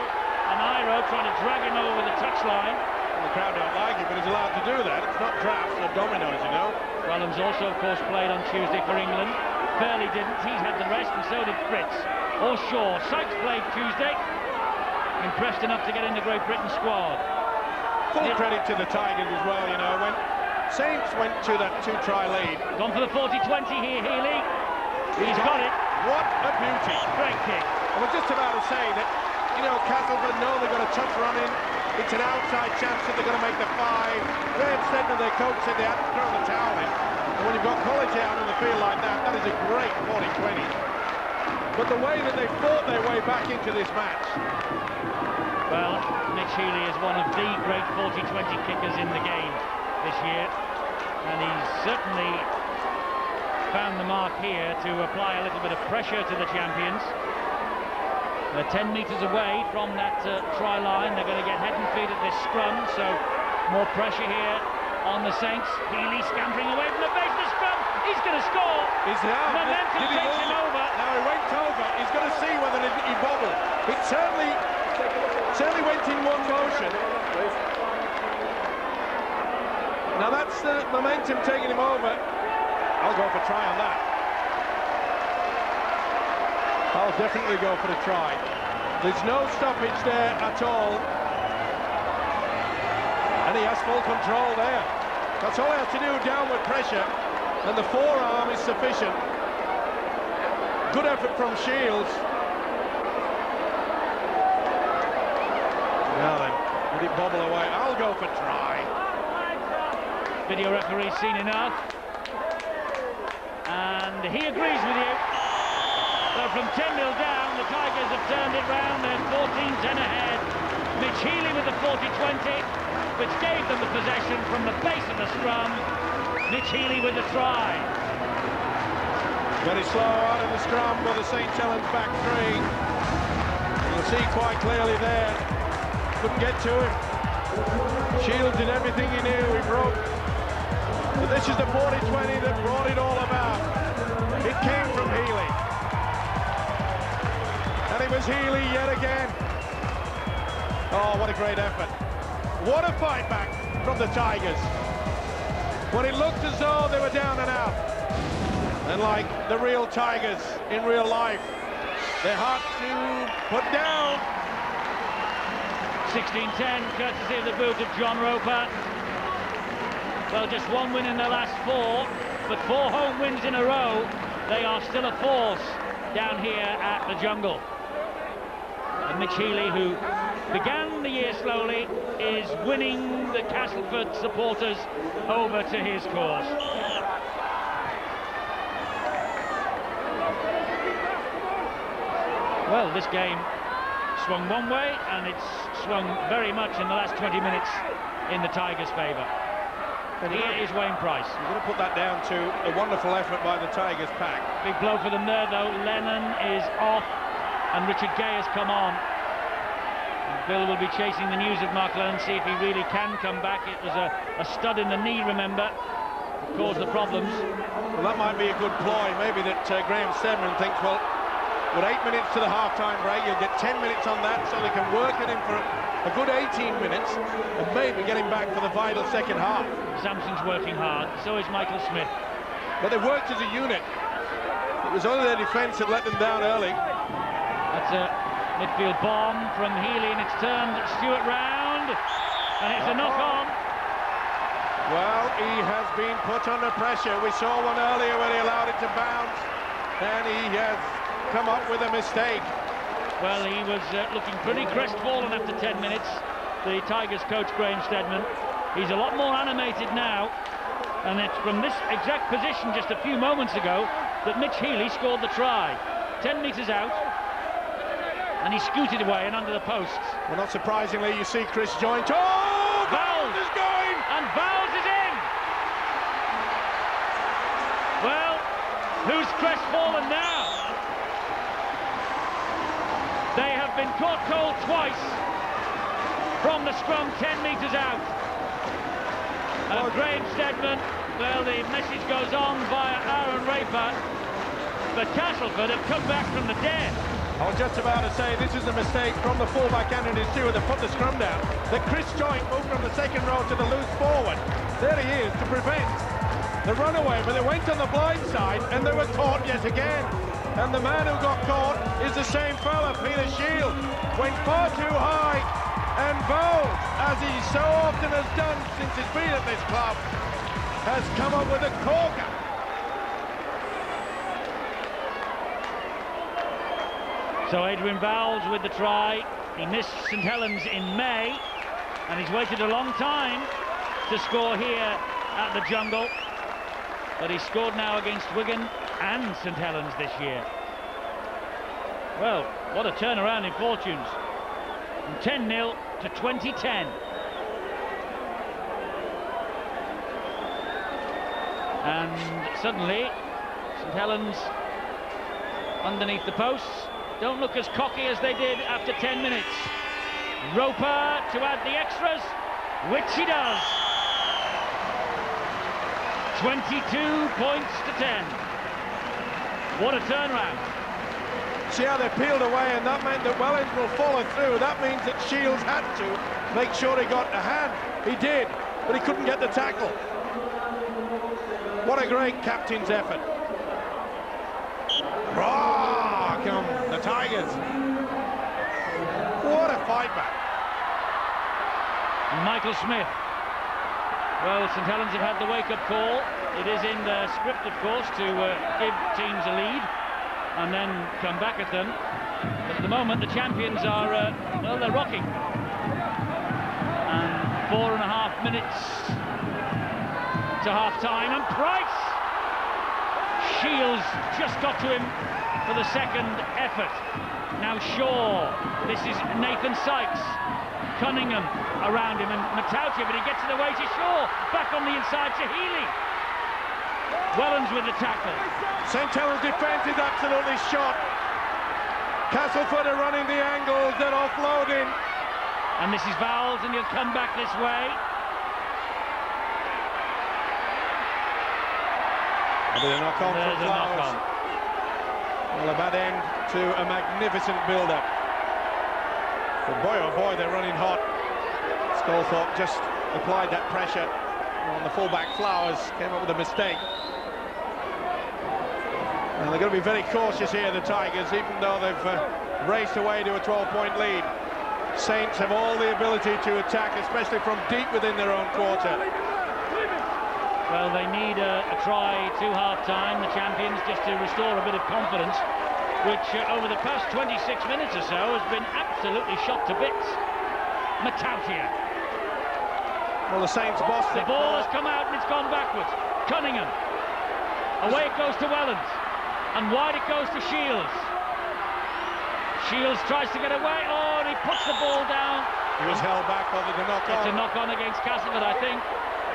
And Iro trying to drag him over the touchline. Well, the crowd don't like it, but he's allowed to do that. It's not drafts or dominoes, you know. Wellens also, of course, played on Tuesday for England. Fairley didn't. He's had the rest, and so did Fritz. Or Shaw. Sykes played Tuesday. Impressed enough to get in the Great Britain squad. Full credit to the Tigers as well, you know. When Saints went to that 2-try lead. Gone for the 40-20 here, Healy. He's got it. What a beauty. Great kick. I was just about to say that, you know, Castleford know they've got a tough run in. It's an outside chance that they're going to make the 5. Graham Stedman, their coach, said they had to throw the towel in. And when you've got college out on the field like that, that is a great 40-20. But the way that they fought their way back into this match. Well, Mitch Healy is one of the great 40-20 kickers in the game this year. And he's certainly found the mark here to apply a little bit of pressure to the champions. They're 10 metres away from that try line. They're going to get head and feet at this scrum, so more pressure here on the Saints. Healy scampering away from the base of the scrum. He's going to score. Momentum takes him over. Now he went over. He's going to see whether he bobbled. It certainly went in one motion. Now that's the momentum taking him over. I'll go for try on that. I'll definitely go for the try. There's no stoppage there at all. And he has full control there. That's all he has to do, downward pressure. And the forearm is sufficient. Good effort from Shields. Now then, did it bobble away? I'll go for try. Video referee's seen enough. And he agrees with you. So from 10-0 down, the Tigers have turned it round. They're 14-10 ahead. Mitch Healy with the 40-20, which gave them the possession from the base of the scrum. Mitch Healy with the try. Very slow out of the scrum for the St Helens back 3. You'll see quite clearly there. Couldn't get to him. Shields did everything he knew. He broke. But this is the 40-20 that brought it all about. It came from Healy. And it was Healy yet again. Oh, what a great effort. What a fight back from the Tigers. When it looked as though they were down and out. And like the real Tigers in real life, they're hard to put down. 16-10, courtesy of the boot of John Roper. Well, just one win in their last 4, but 4 home wins in a row. They are still a force. down here at the Jungle. And Mitch Healy, who began the year slowly, is winning the Castleford supporters over to his cause. Well, this game swung one way, and it's swung very much in the last 20 minutes in the Tigers' favour. And here is Wayne Price. You're going to put that down to a wonderful effort by the Tigers pack. Big blow for them there, though. Lennon is off, and Richard Gay has come on. And Bill will be chasing the news of Mark Lennon, see if he really can come back. It was a stud in the knee, remember, that caused the problems. Well, that might be a good ploy. Maybe that Graham Stedman thinks, well, with 8 minutes to the half-time break, you'll get 10 minutes on that, so they can work it in for a good 18 minutes, and maybe get him back for the vital second half. Sampson's working hard, so is Michael Smith. But they worked as a unit. It was only their defence that let them down early. That's a midfield bomb from Healy, and it's turned Stewart round, and it's a knock-on. Well, he has been put under pressure. We saw one earlier where he allowed it to bounce, and he has come up with a mistake. Well, he was looking pretty crestfallen after 10 minutes, the Tigers coach Graham Stedman. He's a lot more animated now, and it's from this exact position just a few moments ago that Mitch Healy scored the try. 10 metres out, and he scooted away and under the posts. Well, not surprisingly, you see Chris Joint. Oh, Vowles is going! And Vowles is in! Well, who's crestfallen now? They have been caught cold twice from the scrum 10 metres out. And Graham Stedman, well, the message goes on via Aaron Raper, but Castleford have come back from the dead. I was just about to say, this is a mistake from the fullback and his steward that put the scrum down. That Chris Joint moved from the second row to the loose forward. There he is to prevent the runaway, but they went on the blind side and they were caught yet again. And the man who got caught is the same fella, Peter Shield. Went far too high, and Vowles, as he so often has done since he's been at this club, has come up with a corker. So Adrian Vowles with the try. He missed St Helens in May, and he's waited a long time to score here at the Jungle. But he scored now against Wigan and St Helens this year. Well, what a turnaround in fortunes. From 10-0 to 2010. And suddenly, St Helens underneath the posts don't look as cocky as they did after 10 minutes. Roper to add the extras, which he does. 22 points to 10. What a turnaround. See how they peeled away, and that meant that Wellens will follow through. That means that Shields had to make sure he got a hand. He did, but he couldn't get the tackle. What a great captain's effort. Raw come the Tigers. What a fight back. Michael Smith. Well, St Helens have had the wake-up call. It is in the script, of course, to give teams a lead and then come back at them. But at the moment, the champions are, well, they're rocking. And 4.5 minutes to half-time, and Price! Shields just got to him for the second effort. Now Shaw, this is Nathan Sykes. Cunningham around him, and Matautia, but he gets it away to Shaw. Back on the inside to Healy. Wellens with the tackle. St Helens' defence is absolutely shot. Castleford are running the angles, they're offloading. And this is Vowles, and he'll come back this way. There's a knock-on from There's a Flowers. knock-on. Well, a bad end to a magnificent build-up. But boy, oh boy, they're running hot. Sculthorpe just applied that pressure on the fullback. Flowers came up with a mistake. And they're going to be very cautious here, the Tigers, even though they've raced away to a 12-point lead. Saints have all the ability to attack, especially from deep within their own quarter. Well, they need a try to half-time, the champions, just to restore a bit of confidence. which over the past 26 minutes or so has been absolutely shot to bits. Matautia. Well, the Saints bossed The it. ball has come out and it's gone backwards. Cunningham. Away it goes to Wellens. And wide it goes to Shields. Shields tries to get away. Oh, and he puts the ball down. He was held back by the knock-on. It's a knock-on against Castleford, I think.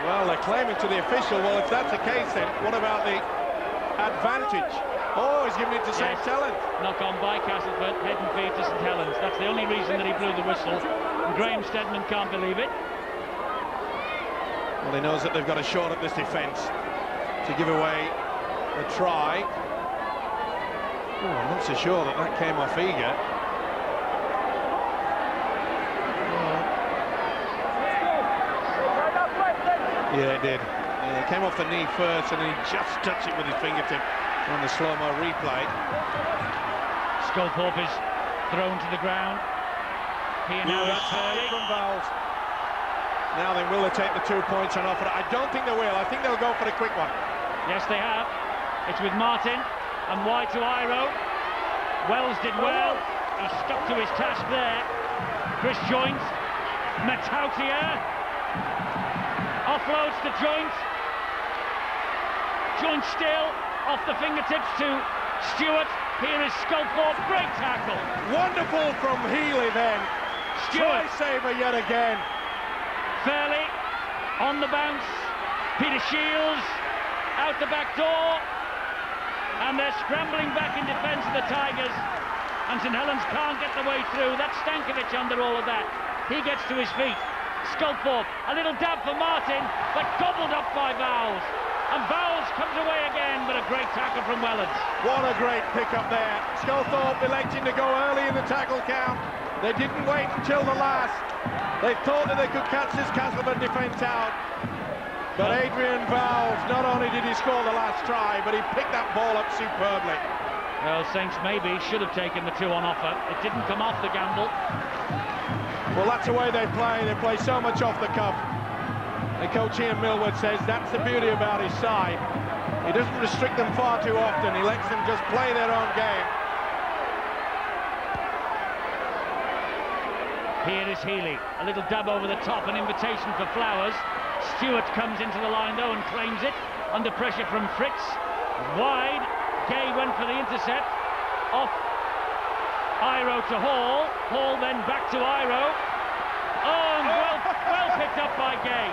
Well, they're claiming to the official. Well, if that's the case, then what about the advantage? Oh, he's giving it to St. Helens. Knock-on by Castleford, head and feet to St. Helens. That's the only reason that he blew the whistle. And Graham Steadman can't believe it. Well, he knows that they've got a shot at this defence to give away the try. Oh, I'm not so sure that that came off Eager. Yeah, it did. Yeah, it came off the knee first, and then he just touched it with his fingertip on the slow-mo replay. Sculthorpe is thrown to the ground. Here now is Hurley. From Vowles. Now then, will they take the 2 points on offer? I don't think they will. I think they'll go for the quick one. Yes, they have. It's with Martin and wide to Iro. Wells did well. He stuck to his task there. Chris Joint. Matautia. Offloads to Joint. Joint still. Off the fingertips to Stewart. Here is Sculthorpe. Great tackle. Wonderful from Healy then. Stewart. Try-saver yet again. Fairley on the bounce. Peter Shields out the back door. And they're scrambling back in defence of the Tigers. And St. Helens can't get the way through. That's Stankovic under all of that. He gets to his feet. Sculthorpe, a little dab for Martin, but gobbled up by Vowles. And Vowles comes away again, but a great tackle from Wellens. What a great pick-up there. Sculthorpe electing to go early in the tackle count. They didn't wait until the last. They thought that they could catch this Castleford defence out. But Adrian Vowles, not only did he score the last try, but he picked that ball up superbly. Well, Saints maybe should have taken the 2 on offer. It didn't come off the gamble. Well, that's the way they play. They play so much off the cuff. And Coach Ian Millward says that's the beauty about his side. He doesn't restrict them far too often. He lets them just play their own game. Here is Healy, a little dab over the top, an invitation for Flowers. Stewart comes into the line though and claims it, under pressure from Fritz. Wide, Gay went for the intercept, off Iro to Hall, Hall then back to Iro. Oh, and well picked up by Gay.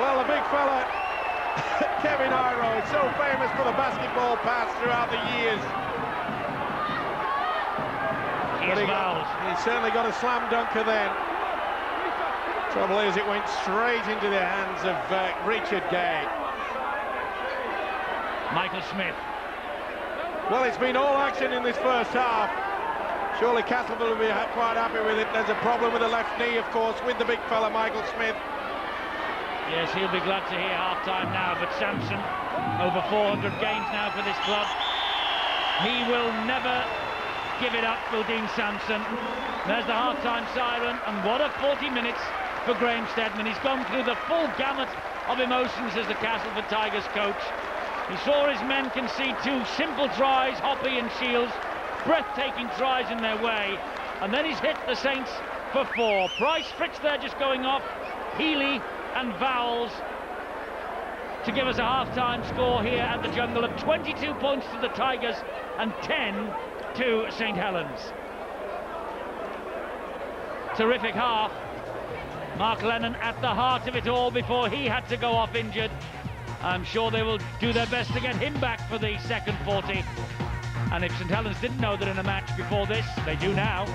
Well, the big fella, Kevin Iro, is so famous for the basketball pass throughout the years. He certainly got a slam dunker then. Trouble is, it went straight into the hands of Richard Gay. Michael Smith. Well, it's been all action in this first half. Surely Castleford will be quite happy with it. There's a problem with the left knee, of course, with the big fella, Michael Smith. Yes, he'll be glad to hear half-time now, but Sampson, over 400 games now for this club. He will never give it up, will Dean Sampson. There's the half-time siren, and what a 40 minutes for Graham Steadman. He's gone through the full gamut of emotions as the Castleford Tigers coach. He saw his men concede 2 simple tries, Hoppy and Shields, breathtaking tries in their way, and then he's hit the Saints for 4. Price, Fritz there just going off, Healy and Vowles to give us a half-time score here at the Jungle of 22 points to the Tigers and 10 to St. Helens. Terrific half. Mark Lennon at the heart of it all before he had to go off injured. I'm sure they will do their best to get him back for the second 40. And if St. Helens didn't know that in a match before this, they do now.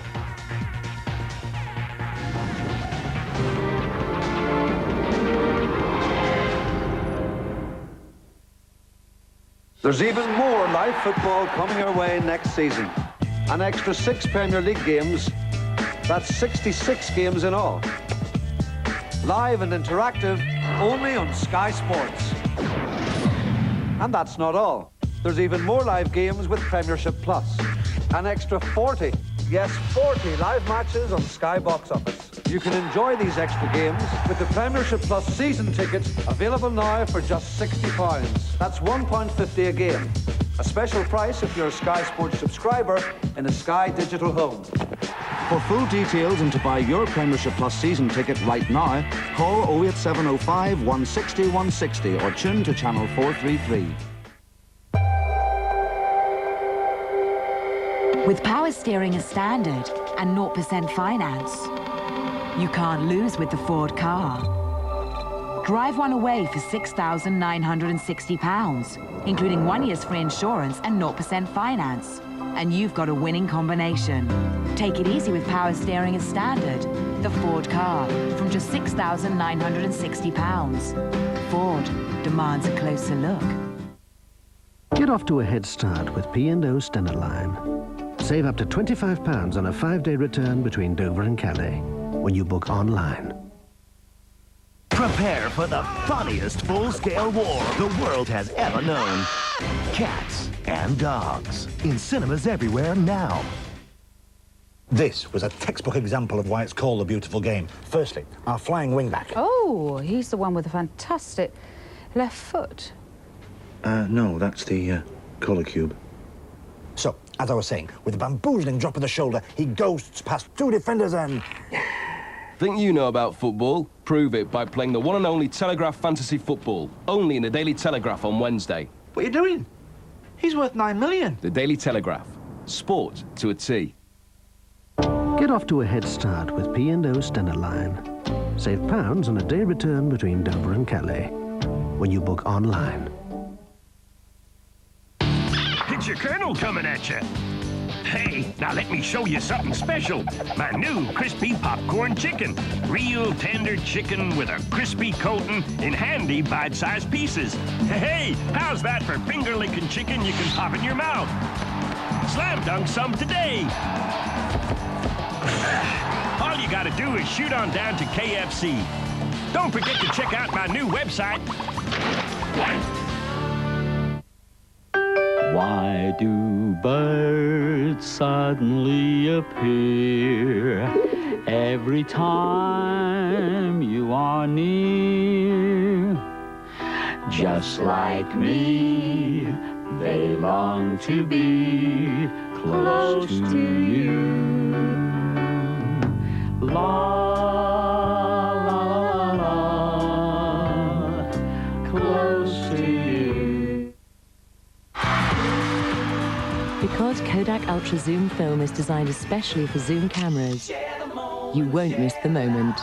There's even more live football coming our way next season. An extra 6 Premier League games. That's 66 games in all. Live and interactive, only on Sky Sports. And that's not all. There's even more live games with Premiership Plus. An extra 40, yes 40 live matches on Sky Box Office. You can enjoy these extra games with the Premiership Plus season ticket, available now for just £60. That's £1.50 a game. A special price if you're a Sky Sports subscriber in a Sky Digital home. For full details and to buy your Premiership Plus season ticket right now, call 08705 160 160 or tune to channel 433. With power steering as standard and 0% finance, you can't lose with the Ford car. Drive one away for £6,960, including 1 year's free insurance and 0% finance. And you've got a winning combination. Take it easy with power steering as standard. The Ford car from just £6,960. Ford demands a closer look. Get off to a head start with P&O Stena Line. Save up to £25 on a 5-day return between Dover and Calais when you book online. Prepare for the funniest full-scale war the world has ever known. Cats and dogs in cinemas everywhere now. This was a textbook example of why it's called a beautiful game. Firstly, our flying wingback. Oh, he's the one with the fantastic left foot. No, that's the collar cube. So, as I was saying, with a bamboozling drop of the shoulder, he ghosts past 2 defenders and... Think you know about football? Prove it by playing the one and only Telegraph Fantasy Football, only in the Daily Telegraph on Wednesday. What are you doing? He's worth 9 million. The Daily Telegraph. Sport to a T. Get off to a head start with P&O Stena Line. Save pounds on a day return between Dover and Calais when you book online. It's your Colonel coming at you. Hey, now let me show you something special. My new crispy popcorn chicken. Real tender chicken with a crispy coating in handy bite-sized pieces. Hey, how's that for finger-licking chicken you can pop in your mouth? Slam dunk some today. All you gotta do is shoot on down to KFC. Don't forget to check out my new website. Why do birds suddenly appear every time you are near? Just like me, they long to be close to you. La, la, la, la, close to you. Because Kodak Ultra Zoom film is designed especially for zoom cameras, you won't miss the moment.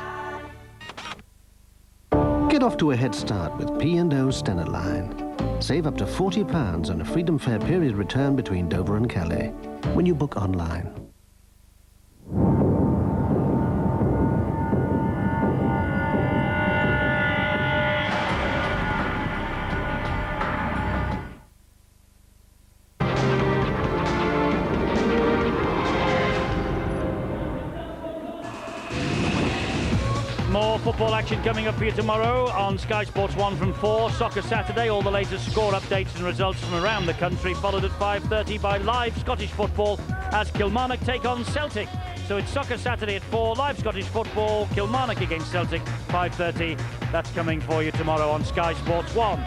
Get off to a head start with P&O Stena Line. Save up to £40 on a Freedom Fair period return between Dover and Calais when you book online. More football action coming up for you tomorrow on Sky Sports 1 from 4. Soccer Saturday, all the latest score updates and results from around the country, followed at 5:30 by live Scottish football as Kilmarnock take on Celtic. So it's Soccer Saturday at 4, live Scottish football, Kilmarnock against Celtic, 5:30. That's coming for you tomorrow on Sky Sports 1.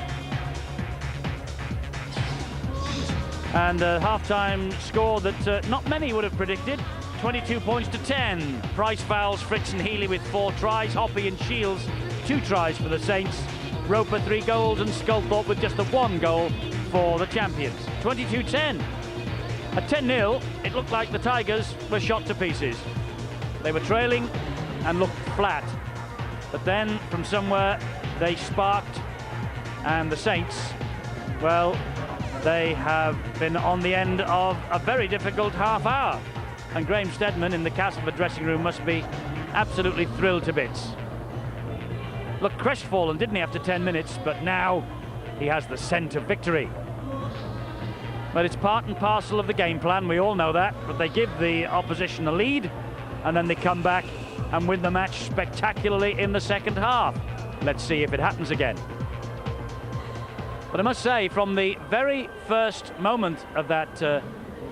And a half-time score that not many would have predicted. 22 points to 10. Price fouls, Fritz and Healy with 4 tries. Hoppy and Shields, 2 tries for the Saints. Roper 3 goals and Sculthorpe with just the 1 goal for the champions. 22-10. At 10-0, it looked like the Tigers were shot to pieces. They were trailing and looked flat. But then, from somewhere, they sparked, and the Saints, well, they have been on the end of a very difficult half hour. And Graham Steadman in the Castleford dressing room must be absolutely thrilled to bits. Looked crestfallen, didn't he, after 10 minutes, but now he has the scent of victory. But it's part and parcel of the game plan, we all know that, but they give the opposition a lead, and then they come back and win the match spectacularly in the second half. Let's see if it happens again. But I must say, from the very first moment of that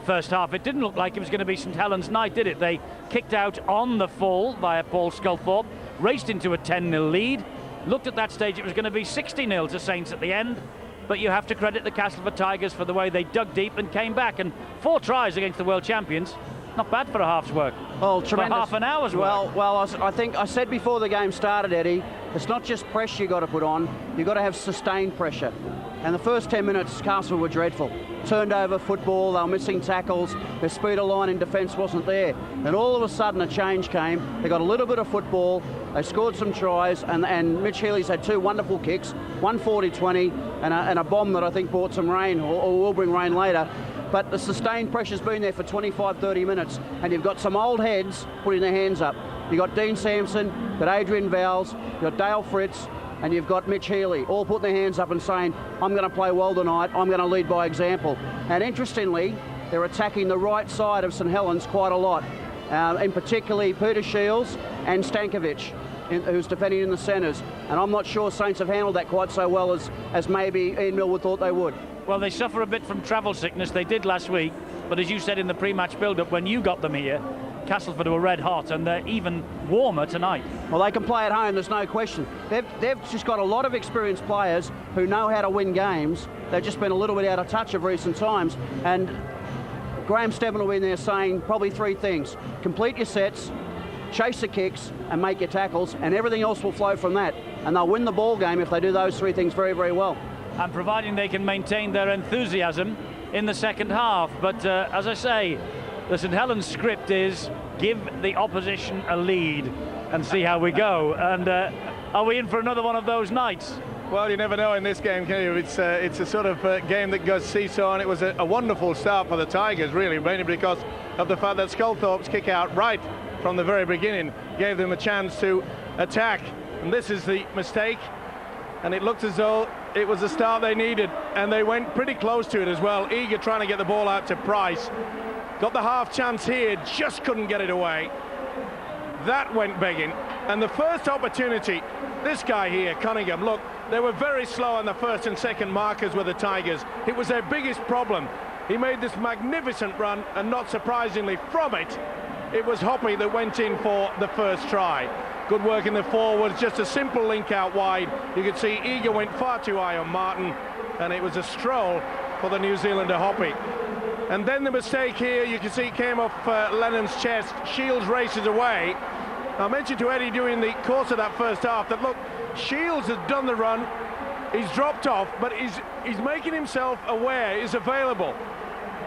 first half, it didn't look like it was going to be St Helens' night, did it? They kicked out on the full via Paul Sculthorpe, raced into a 10-0 lead. Looked at that stage, it was going to be 60-0 to Saints at the end. but you have to credit the Castleford Tigers for the way they dug deep and came back, and 4 tries against the world champions. Not bad for a half's work. Well, tremendous. For half an hour's work. Well, I think I said before the game started, Eddie, it's not just pressure you got to put on, you've got to have sustained pressure. And the first 10 minutes, Castleford were dreadful. Turned over football, they were missing tackles, their speed of line in defence wasn't there. And all of a sudden a change came, they got a little bit of football, they scored some tries, and Mitch Healy's had 2 wonderful kicks, one 40-20 and a bomb that I think brought some rain, or will bring rain later. But the sustained pressure's been there for 25-30 minutes, and you've got some old heads putting their hands up. You've got Dean Sampson, you've got Adrian Vowles, you've got Dale Fritz, and you've got Mitch Healy, all putting their hands up and saying, I'm going to play well tonight, I'm going to lead by example. And interestingly, they're attacking the right side of St Helens quite a lot, in particularly Peter Shields and Stankovic, who's defending in the centres. And I'm not sure Saints have handled that quite so well as maybe Ian Millwood thought they would. Well, they suffer a bit from travel sickness. They did last week, but as you said in the pre-match build-up, when you got them here, Castleford were red hot, and they're even warmer tonight. Well, they can play at home, there's no question. They've just got a lot of experienced players who know how to win games. They've just been a little bit out of touch of recent times. And Graham Stebbin will be in there saying probably 3 things. Complete your sets, chase the kicks, and make your tackles, and everything else will flow from that. And they'll win the ball game if they do those 3 things very, very well. And providing they can maintain their enthusiasm in the second half. But as I say, the St Helens script is give the opposition a lead and see how we go. And are we in for another one of those nights? Well, you never know in this game, can you? It's a sort of game that goes seesaw, and it was a wonderful start for the Tigers, really, mainly because of the fact that Sculthorpe's kick out right from the very beginning gave them a chance to attack. And this is the mistake, and it looked as though it was the start they needed, and they went pretty close to it as well, eager trying to get the ball out to Price. Got the half chance here, just couldn't get it away. That went begging. And the first opportunity, this guy here, Cunningham, look, they were very slow on the first and second markers with the Tigers. It was their biggest problem. He made this magnificent run, and not surprisingly from it, it was Hoppy that went in for the first try. Good work in the forwards, just a simple link out wide. You could see Eager went far too high on Martin, and it was a stroll for the New Zealander Hoppy. And then the mistake here, you can see it came off Lennon's chest. Shields races away. I mentioned to Eddie during the course of that first half that, look, Shields has done the run, he's dropped off, but he's making himself aware, is available.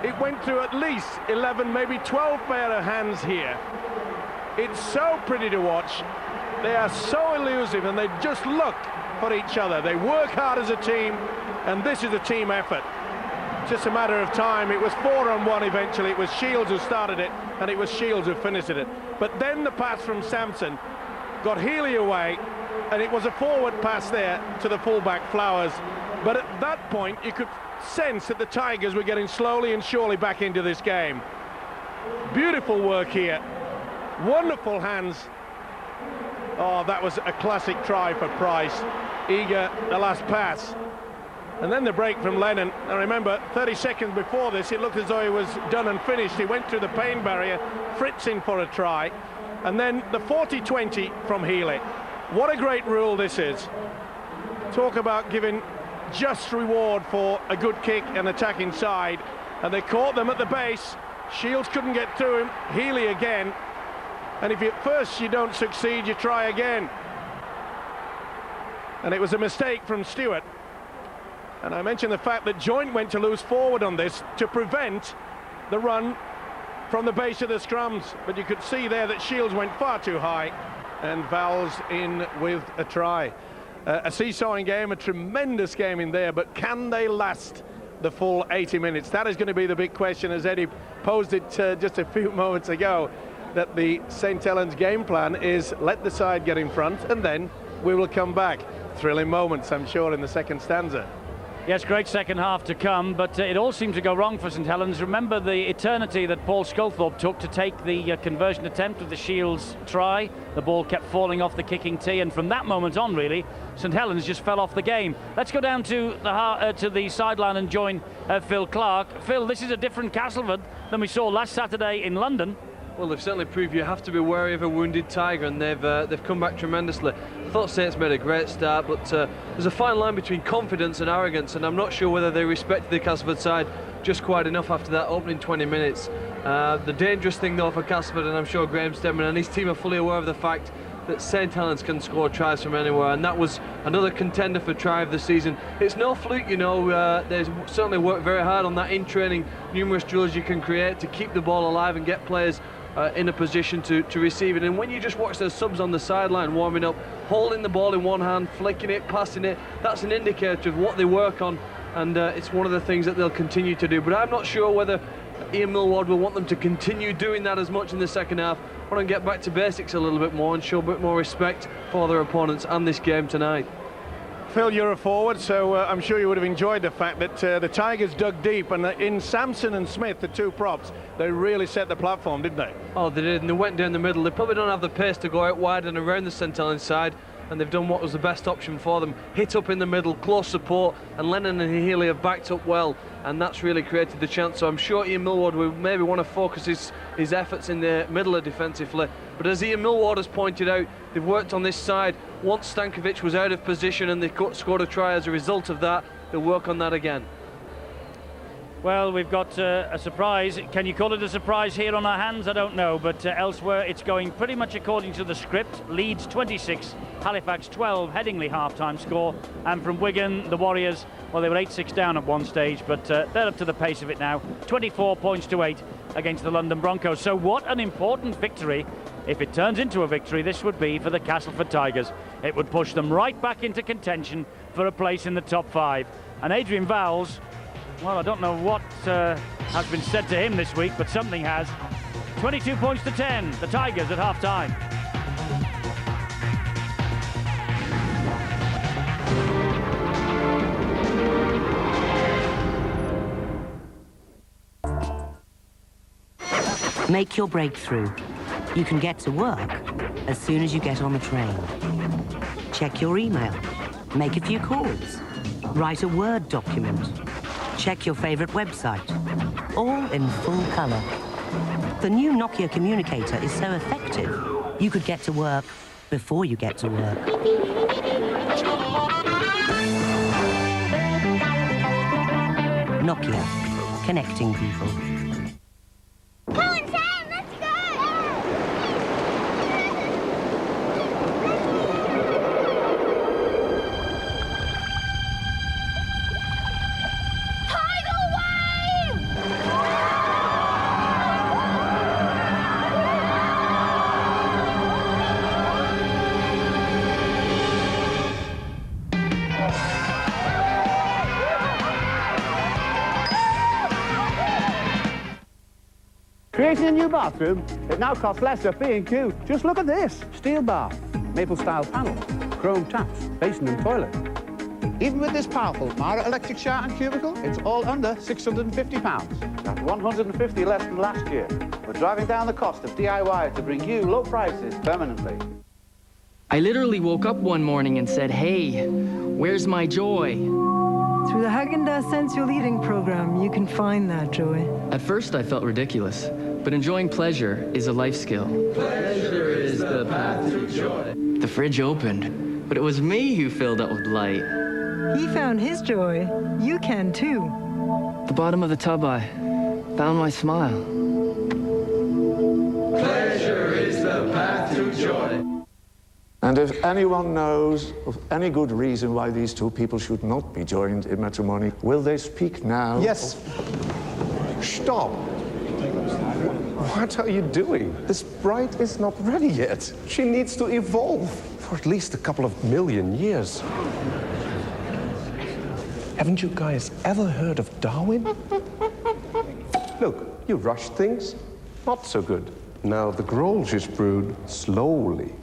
It went through at least 11, maybe 12 pair of hands here. It's so pretty to watch. They are so elusive, and they just look for each other. They work hard as a team, and this is a team effort. Just a matter of time. It was 4-on-1 eventually. It was Shields who started it, and it was Shields who finished it. But then the pass from Sampson got Healy away, and it was a forward pass there to the fullback Flowers. But at that point, you could sense that the Tigers were getting slowly and surely back into this game. Beautiful work here. Wonderful hands. Oh, that was a classic try for Price. Eager, the last pass. And then the break from Lennon. Now remember, 30 seconds before this, it looked as though he was done and finished. He went through the pain barrier, Fritz in for a try. And then the 40-20 from Healy. What a great rule this is. Talk about giving just reward for a good kick and attack inside. And they caught them at the base. Shields couldn't get through him. Healy again. And if at first you don't succeed, you try again. And it was a mistake from Stewart. And I mentioned the fact that Joint went to loose forward on this to prevent the run from the base of the scrums. But you could see there that Shields went far too high, and Vowles in with a try. A seesawing game, a tremendous game in there, but can they last the full 80 minutes? That is going to be the big question, as Eddie posed it just a few moments ago, that the St Helens game plan is let the side get in front, and then we will come back. Thrilling moments, I'm sure, in the second stanza. Yes, great second half to come, but it all seemed to go wrong for St Helens. Remember the eternity that Paul Sculthorpe took to take the conversion attempt with the Shields try. The ball kept falling off the kicking tee, and from that moment on, really, St Helens just fell off the game. Let's go down to the sideline and join Phil Clark. Phil, this is a different Castleford than we saw last Saturday in London. Well, they've certainly proved you have to be wary of a wounded Tiger, and they've come back tremendously. thought Saints made a great start, but there's a fine line between confidence and arrogance, and I'm not sure whether they respected the Castleford side just quite enough after that opening 20 minutes. The dangerous thing though for Castleford, and I'm sure Graham Stedman and his team are fully aware of the fact that St Helens can score tries from anywhere, and that was another contender for try of the season. It's no fluke, you know. They've certainly worked very hard on that in training, numerous drills you can create to keep the ball alive and get players in a position to receive it. And when you just watch those subs on the sideline warming up, holding the ball in one hand, flicking it, passing it, that's an indicator of what they work on, and it's one of the things that they'll continue to do. But I'm not sure whether Ian Millward will want them to continue doing that as much in the second half. Want to get back to basics a little bit more and show a bit more respect for their opponents and this game tonight. Phil, you're a forward, so I'm sure you would have enjoyed the fact that the Tigers dug deep, and in Sampson and Smith, the two props, they really set the platform, didn't they? Oh, they did, and they went down the middle. They probably don't have the pace to go out wide and around the St Helens side, and they've done what was the best option for them. Hit up in the middle, close support, and Lennon and Healy have backed up well, and that's really created the chance. So I'm sure Ian Millward will maybe want to focus his efforts in the middle of defensively. But as Ian Millward has pointed out, they've worked on this side. Once Stankovic was out of position and they scored a try as a result of that, they'll work on that again. Well, we've got a surprise. Can you call it a surprise here on our hands? I don't know, but elsewhere it's going pretty much according to the script. Leeds 26, Halifax 12, Headingley half-time score. And from Wigan, the Warriors, well, they were 8-6 down at one stage, but they're up to the pace of it now. 24 points to 8 against the London Broncos. So what an important victory. If it turns into a victory, this would be for the Castleford Tigers. It would push them right back into contention for a place in the top 5. And Adrian Vowles, well, I don't know what has been said to him this week, but something has. 22 points to 10, the Tigers at half-time. Make your breakthrough. You can get to work as soon as you get on the train. Check your email. Make a few calls. Write a Word document. Check your favorite website. All in full color. The new Nokia communicator is so effective, you could get to work before you get to work. Nokia, connecting people. Creating a new bathroom, it now costs less at B&Q. Just look at this. Steel bath, maple style panels, chrome taps, basin and toilet. Even with this powerful Mara electric shower and cubicle, it's all under £650. That's £150 less than last year. We're driving down the cost of DIY to bring you low prices permanently. I literally woke up one morning and said, hey, where's my joy? Through the Haagen-Dazs Sensual Eating program, you can find that joy. At first, I felt ridiculous, but enjoying pleasure is a life skill. Pleasure is the path to joy. The fridge opened, but it was me who filled it with light. He found his joy. You can too. At the bottom of the tub, I found my smile. Pleasure is the path to joy. And if anyone knows of any good reason why these two people should not be joined in matrimony, will they speak now? Yes. Stop. What are you doing? This bride is not ready yet. She needs to evolve for at least a couple of million years. Haven't you guys ever heard of Darwin? Look, you rushed things. Not so good. Now the Grolsch is brewed slowly.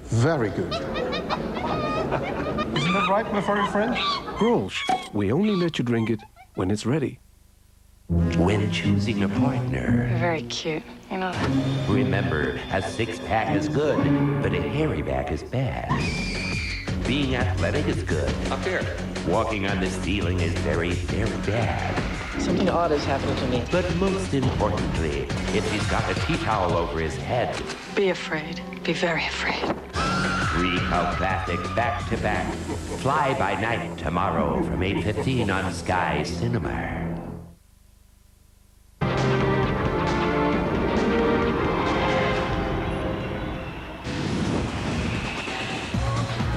Very good. Isn't that right, my furry friend? Grolsch. We only let you drink it when it's ready. When choosing a partner, Very cute, you know that. remember, a six-pack is good, but a hairy back is bad. Being athletic is good. Up here. Walking on the ceiling is very, very bad. Something odd is happening to me. But most importantly, if he's got a tea towel over his head, Be afraid. Be very afraid. 3 cult classics back to back. Fly by Night tomorrow from 8:15 on Sky Cinema.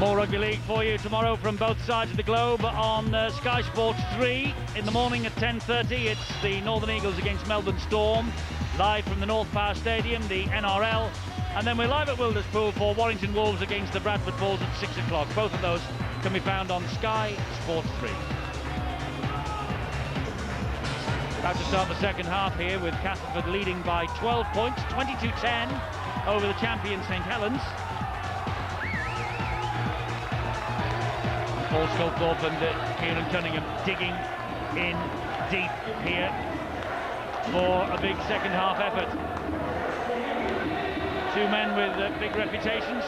More rugby league for you tomorrow from both sides of the globe on Sky Sports 3 in the morning at 10:30. It's the Northern Eagles against Melbourne Storm, live from the North Power Stadium, the NRL. And then we're live at Wilderspool for Warrington Wolves against the Bradford Bulls at 6 o'clock. Both of those can be found on Sky Sports 3. About to start the second half here with Castleford leading by 12 points, 22-10 over the champion St Helens. Paul Sculthorpe and Kieran Cunningham digging in deep here for a big second half effort. Two men with big reputations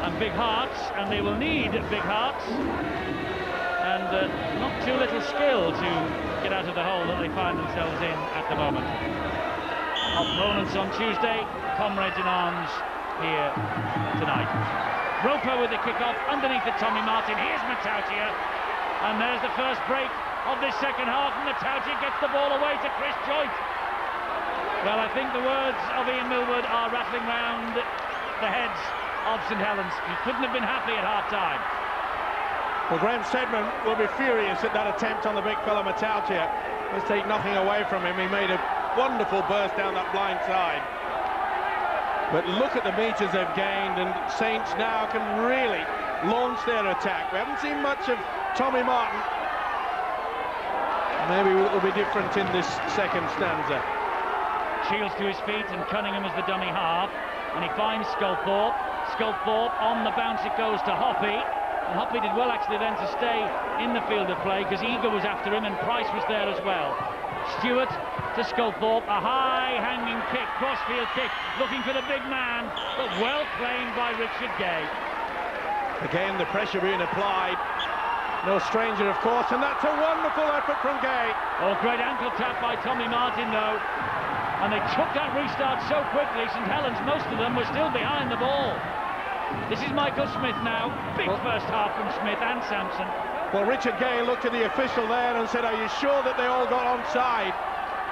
and big hearts, and they will need big hearts and not too little skill to get out of the hole that they find themselves in at the moment. Opponents on Tuesday, comrades in arms here tonight. Roper with the kick-off underneath the Tommy Martin. Here's Matautia, and there's the first break of this second half, and Matautia gets the ball away to Chris Joyce. Well, I think the words of Ian Millward are rattling round the heads of St Helens. He couldn't have been happy at half-time. Well, Graham Stedman will be furious at that attempt on the big fella Matautia. Let's take nothing away from him. He made a wonderful burst down that blind side. But look at the metres they've gained, and Saints now can really launch their attack. We haven't seen much of Tommy Martin. Maybe it will be different in this second stanza. Shields to his feet, and Cunningham is the dummy half, and he finds Sculthorpe. Sculthorpe on the bounce, it goes to Hoppy, and Hoppy did well actually then to stay in the field of play because Eager was after him and Price was there as well. Stewart to Sculthorpe, a high-hanging kick, crossfield kick, looking for the big man, but well claimed by Richard Gay. Again, the pressure being applied. No stranger, of course, and that's a wonderful effort from Gay. Oh, great ankle tap by Tommy Martin, though. And they took that restart so quickly, St Helens, most of them were still behind the ball. This is Michael Smith now. Big first half from Smith and Sampson. Well, Richard Gay looked at the official there and said, "Are you sure that they all got onside?"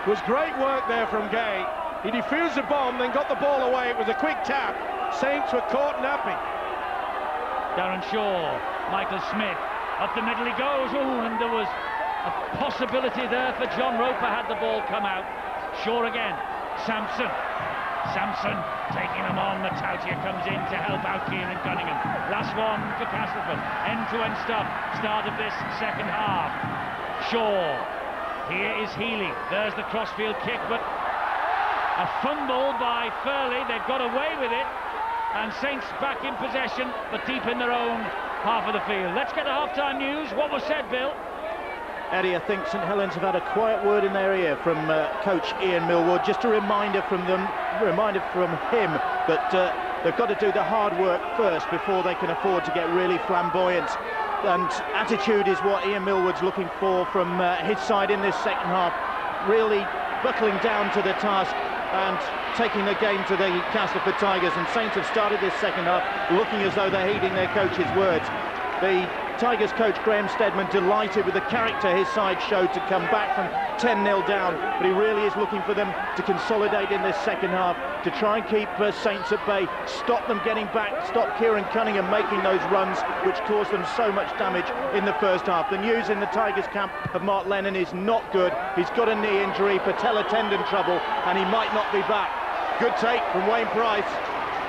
It was great work there from Gay. He defused the bomb, then got the ball away. It was a quick tap. Saints were caught napping. Darren Shaw, Michael Smith, up the middle he goes. Oh, and there was a possibility there for John Roper had the ball come out. Shaw again, Sampson taking them on. Matautia comes in to help out Kieran Cunningham. Last one for Castleford. End-to-end stuff, start of this second half. Shaw, here is Healy, there's the crossfield kick, but a fumble by Furley. They've got away with it, and Saints back in possession, but deep in their own half of the field. Let's get the half-time news. What was said, Bill? Eddie, I think St Helens have had a quiet word in their ear from coach Ian Millward. Just a reminder from him that they've got to do the hard work first before they can afford to get really flamboyant. And attitude is what Ian Millward's looking for from his side in this second half. Really buckling down to the task and taking the game to the Castleford Tigers. And Saints have started this second half looking as though they're heeding their coach's words. The Tigers coach Graham Stedman delighted with the character his side showed to come back from 10-0 down, but he really is looking for them to consolidate in this second half, to try and keep Saints at bay, stop them getting back, stop Kieran Cunningham making those runs which caused them so much damage in the first half. The news in the Tigers camp of Mark Lennon is not good. He's got a knee injury, patella tendon trouble, and he might not be back. Good take from Wayne Price.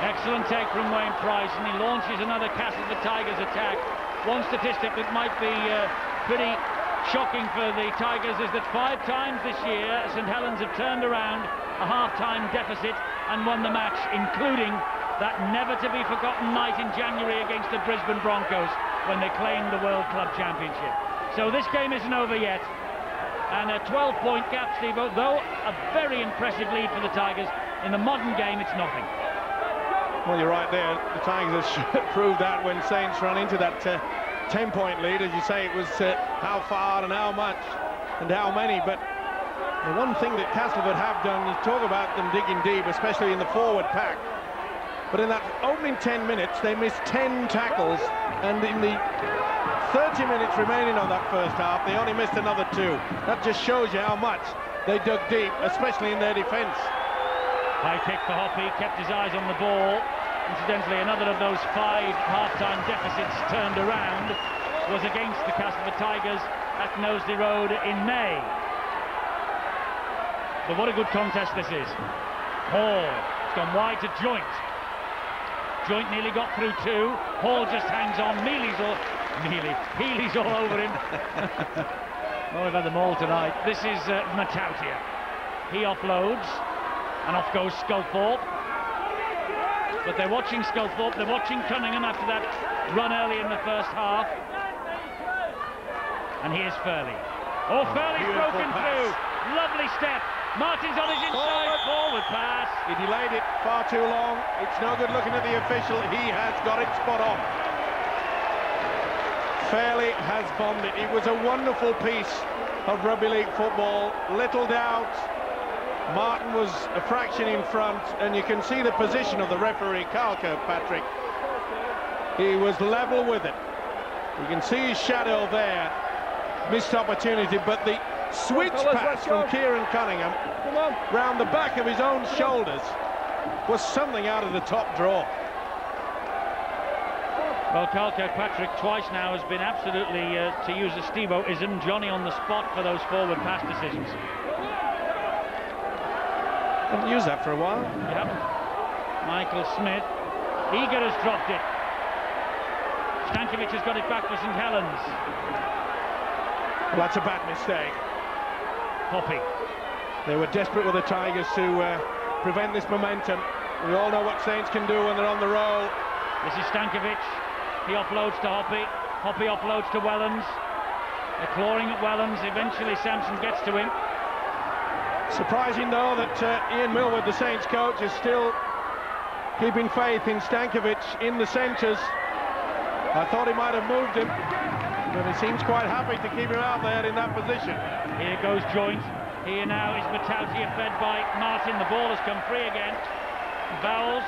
Excellent take from Wayne Price, and he launches another Castleford Tigers attack. One statistic that might be pretty shocking for the Tigers is that 5 times this year St Helens have turned around a half-time deficit and won the match, including that never-to-be-forgotten night in January against the Brisbane Broncos when they claimed the World Club Championship. So this game isn't over yet, and a 12-point gap, Steve, though a very impressive lead for the Tigers. In the modern game, it's nothing. Well, you're right there. The Tigers have proved that when Saints ran into that 10-point lead. As you say, it was how far and how much and how many. But the one thing that Castleford have done, you talk about them digging deep, especially in the forward pack. But in that opening 10 minutes, they missed 10 tackles, and in the 30 minutes remaining on that first half, they only missed another 2. That just shows you how much they dug deep, especially in their defence. High kick for Hoppy, kept his eyes on the ball. Incidentally, another of those 5 half-time deficits turned around was against the Castleford Tigers at Knowsley Road in May. But what a good contest this is. Hall, it's gone wide to Joint. Joint nearly got through 2. Hall just hangs on. Healy's all over him. Oh, we've had them all tonight. This is Matautia. He offloads, and off goes Sculthorpe. But they're watching Sculthorpe, they're watching Cunningham after that run early in the first half. And here's Furley. Oh, Furley's broken through. Lovely step. Martin's on his inside. Forward pass. He delayed it far too long. It's no good looking at the official. He has got it spot on. Fairley has bombed it. It was a wonderful piece of rugby league football. Little doubt. Martin was a fraction in front, and you can see the position of the referee, Carl Kirkpatrick. He was level with it. You can see his shadow there. Missed opportunity, but the switch pass from Kieran Cunningham round the back of his own shoulders was something out of the top draw. Well, Carl Kirkpatrick twice now has been absolutely, to use a Steve-O-ism, Johnny on the spot for those forward pass decisions. Haven't used that for a while. Yep. Michael Smith. Eager has dropped it. Stankovic has got it back for St Helens. Well, that's a bad mistake. Hoppy. They were desperate with the Tigers to prevent this momentum. We all know what Saints can do when they're on the roll. This is Stankovic. He offloads to Hoppy. Hoppy offloads to Wellens. They're clawing at Wellens. Eventually Sampson gets to him. Surprising, though, that Ian Millward, the Saints coach, is still keeping faith in Stankovic in the centres. I thought he might have moved him, but he seems quite happy to keep him out there in that position. Here goes Joint. Here now is Matautia, fed by Martin. The ball has come free again. Vowles.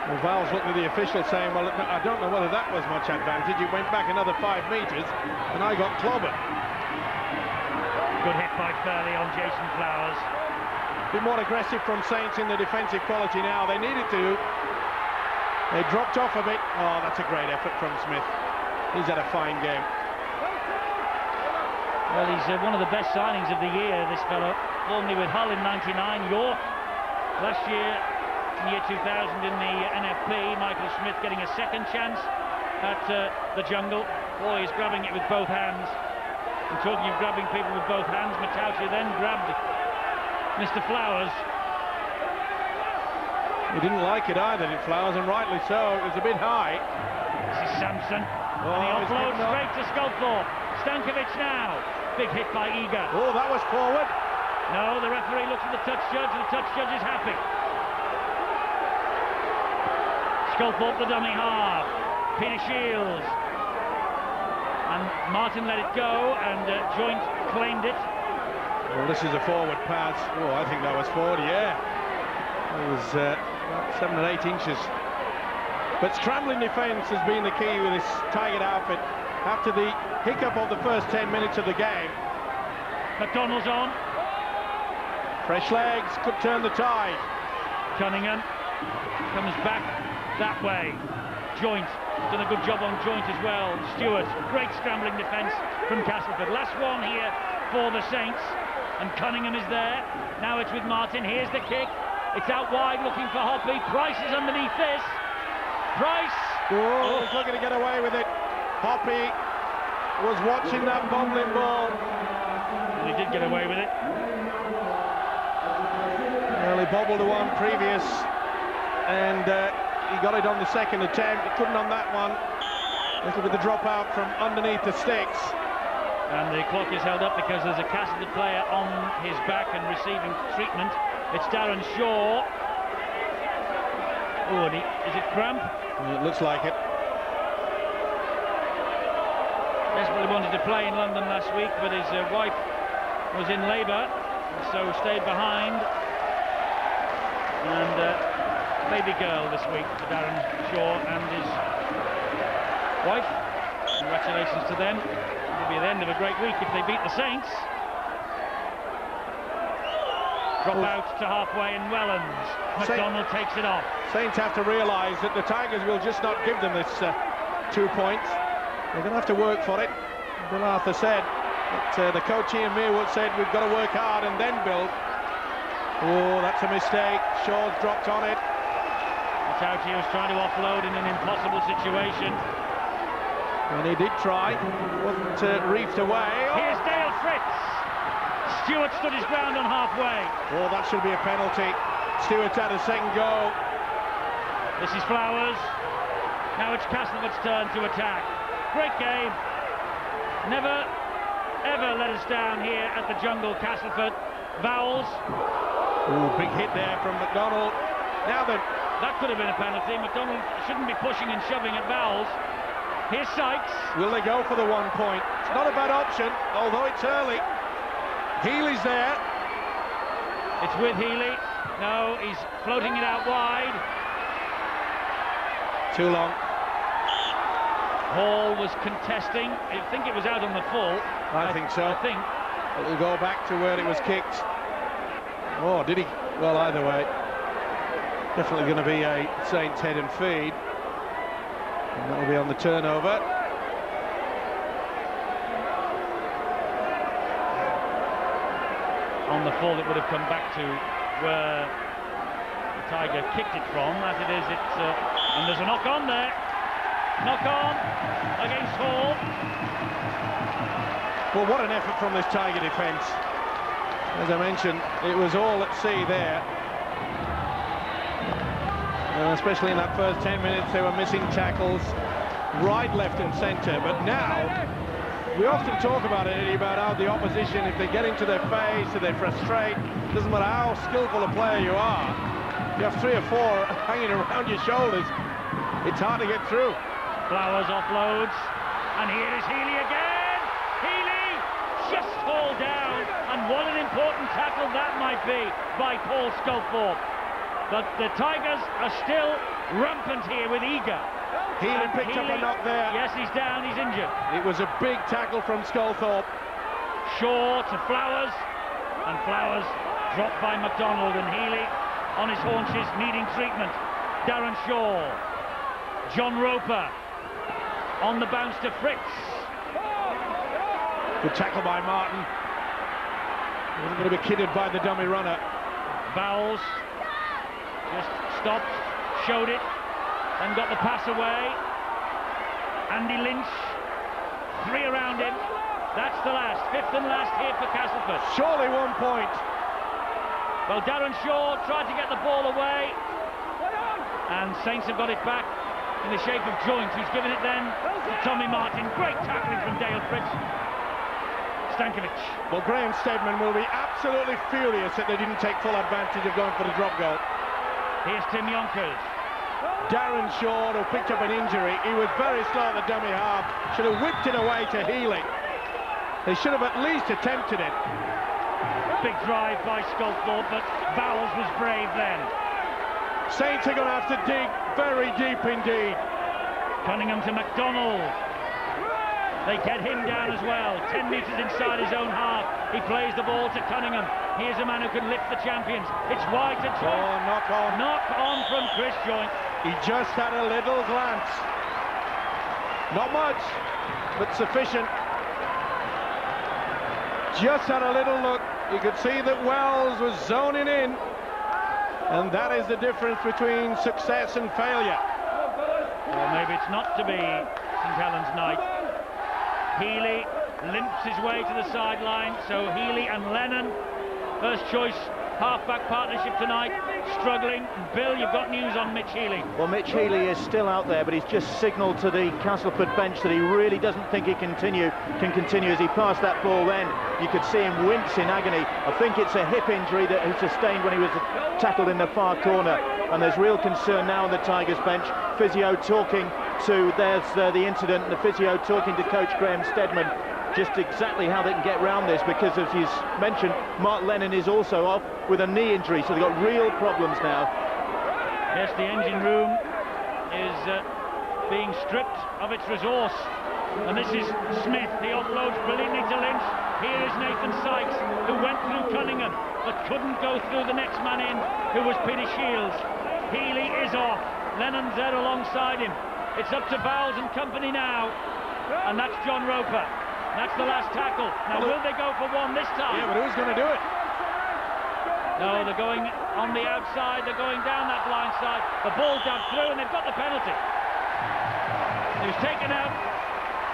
Well, Vowles looked at the official saying, well, I don't know whether that was much advantage. It went back another 5 metres, and I got clobbered. Good hit by Furley on Jason Flowers. A bit more aggressive from Saints in the defensive quality now. They needed to. They dropped off a bit. Oh, that's a great effort from Smith. He's had a fine game. Well, he's one of the best signings of the year, this fellow. Formerly with Hull in '99, York. Last year, in year 2000 in the NFP, Michael Smith getting a second chance at the Jungle. Boy, he's grabbing it with both hands. And talking of grabbing people with both hands, Matautia then grabbed Mr. Flowers. He didn't like it either, did Flowers, and rightly so. It was a bit high. This is Sampson. And he offloads straight to Sculthorpe. Stankovic now. Big hit by Eager. Oh, that was forward. No, the referee looks at the touch judge, and the touch judge is happy. Sculthorpe, the dummy half. Peter Shields. And Martin let it go, and Joint claimed it. Well, this is a forward pass. Oh, I think that was forward, yeah. It was about 7 or 8 inches. But scrambling defence has been the key with this Tiger outfit. After the hiccup of the first 10 minutes of the game. McDonald's on. Fresh legs, could turn the tide. Cunningham comes back that way. Joint, done a good job on Joint as well. Stewart, great scrambling defence from Castleford. Last one here for the Saints, and Cunningham is there. Now it's with Martin. Here's the kick. It's out wide, looking for Hoppy. Price is underneath this. Price. Oh, he's looking to get away with it. Hoppy was watching that bumbling ball. And he did get away with it. Well, he bobbled the one previous, and he got it on the second attempt. He couldn't on that one. A little bit of drop out from underneath the sticks. And the clock is held up because there's a Castleford player on his back and receiving treatment. It's Darren Shaw. Oh, and is it cramp? Well, it looks like it. Desperately wanted to play in London last week, but his wife was in labour, so stayed behind. And baby girl this week for Darren Shaw and his wife. Congratulations to them. It'll be the end of a great week if they beat the Saints. Drop out to halfway in Wellens. McDonald takes it off. Saints have to realise that the Tigers will just not give them this 2 points. They're going to have to work for it. Bill Arthur said, but the coach Ian Merewood said we've got to work hard and then build. Oh, that's a mistake. Shaw's dropped on it. Matauti was trying to offload in an impossible situation. And he did try. Wasn't reefed away. Here's Dale Fritz. Stewart stood his ground on halfway. Oh, that should be a penalty. Stewart's had a second go. This is Flowers. Now it's Castleford's turn to attack. Great game. Never, ever let us down here at the Jungle, Castleford. Vowles. Ooh, big hit there from McDonald. Now then, that could have been a penalty. McDonald shouldn't be pushing and shoving at Vowles. Here's Sykes. Will they go for the 1 point? It's not a bad option, although it's early. Healy's there. It's with Healy. No, he's floating it out wide. Too long. Hall was contesting. I think it was out on the full. I think so. I think. It'll go back to where it was kicked. Oh, did he? Well, either way. Definitely going to be a Saints head and feed. And that'll be on the turnover. On the full, it would have come back to where the Tiger kicked it from. As it is, and there's a knock on there. Knock on against Hall. Well, what an effort from this Tiger defence. As I mentioned, it was all at sea there. And especially in that first 10 minutes, they were missing tackles right, left and centre. But now, we often talk about it, Eddie, about how the opposition, if they get into their face or they frustrate, doesn't matter how skillful a player you are, you have 3 or 4 hanging around your shoulders, it's hard to get through. Flowers offloads, and here is Healy again. Healy just hauled down, and what an important tackle that might be by Paul Sculthorpe. But the Tigers are still rampant here with Eager. Healy picked up a knock there. Yes, he's down, he's injured. It was a big tackle from Sculthorpe. Shaw to Flowers, and Flowers dropped by McDonald, and Healy on his haunches needing treatment. Darren Shaw. John Roper on the bounce to Fritz. Good tackle by Martin. Wasn't going to be kidded by the dummy runner. Vowles just stopped, showed it, and got the pass away. Andy Lynch, 3 around him. That's the last, 5th and last here for Castleford. Surely 1 point. Well, Darren Shaw tried to get the ball away, and Saints have got it back in the shape of Joint, who's given it then to Tommy Martin. Great tackling from Dale Fritz. Stankovic. Well, Graham Steadman will be absolutely furious that they didn't take full advantage of going for the drop goal. Here's Tim Yonkers. Darren Shaw, who picked up an injury, he was very slow at the dummy half, should have whipped it away to Healy. They should have at least attempted it. Big drive by Sculthorpe, but Vowles was brave then. Saints are going to have to dig very deep indeed. Cunningham to McDonald. They get him down as well. 10 metres inside his own half. He plays the ball to Cunningham. Here's a man who can lift the champions. It's wide to Joint. Oh, knock on. Knock on from Chris Joint. He just had a little glance. Not much, but sufficient. Just had a little look. You could see that Wells was zoning in. And that is the difference between success and failure. Or maybe it's not to be St Helens night. Healy limps his way to the sideline, so Healy and Lennon, first choice half-back partnership tonight, struggling. Bill, you've got news on Mitch Healy. Well, Mitch Healy is still out there, but he's just signalled to the Castleford bench that he really doesn't think he can continue as he passed that ball then. You could see him wince in agony. I think it's a hip injury that he sustained when he was tackled in the far corner, and there's real concern now on the Tigers bench. Physio talking to, there's the incident, and the physio talking to coach Graham Steadman just exactly how they can get round this, because as he's mentioned, Mark Lennon is also off with a knee injury, so they've got real problems now. Yes, the engine room is being stripped of its resource. And this is Smith. He offloads brilliantly to Lynch. Here is Nathan Sykes, who went through Cunningham, but couldn't go through the next man in, who was Peter Shields. Healy is off. Lennon's there alongside him. It's up to Bowles and company now. And that's John Roper. That's the last tackle. Now, will they go for one this time? Yeah, but who's going to do it? No, they're going on the outside. They're going down that blind side. The ball dabbed through, and they've got the penalty. He was taken out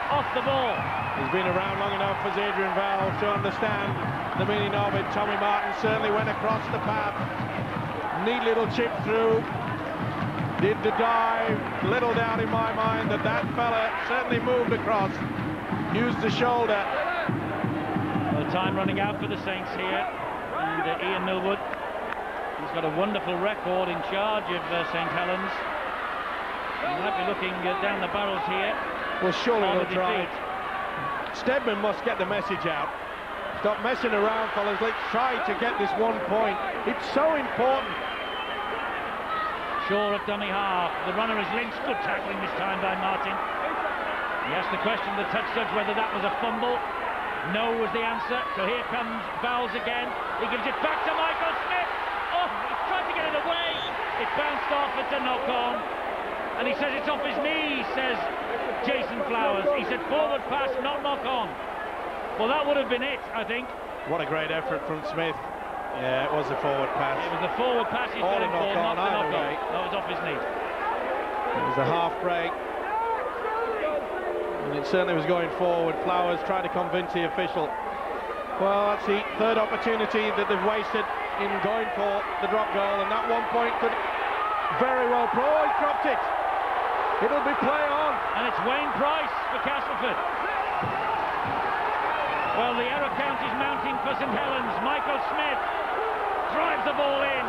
off the ball. He's been around long enough for Adrian Valve to understand the meaning of it. Tommy Martin certainly went across the path. Neat little chip through. Did the dive. Little doubt in my mind that that fella certainly moved across. Used the shoulder. Well, time running out for the Saints here. And Ian Millwood, he's got a wonderful record in charge of St Helens. He might be looking down the barrels here. Well, surely they'll try. Stedman must get the message out. Stop messing around, fellas. Let's try to get this 1 point. It's so important. Shaw at dummy half. The runner is Lynch. Good tackling this time by Martin. He asked the question to the touch judge whether that was a fumble. No was the answer. So here comes Bowles again. He gives it back to Michael Smith. Oh, he tried to get it away. It bounced off. It's a knock on. And he says it's off his knee, says Jason Flowers. He said forward pass, not knock on. Well, that would have been it, I think. What a great effort from Smith. Yeah, it was a forward pass. It was a forward pass he's got it for, not the knock on. That was off his knee. It was a half break. And it certainly was going forward. Flowers tried to convince the official. Well, that's the third opportunity that they've wasted in going for the drop goal, and that 1 point could very well... Oh, he dropped it! It'll be play on. And it's Wayne Price for Castleford. Well, the error count is mounting for St Helens. Michael Smith drives the ball in.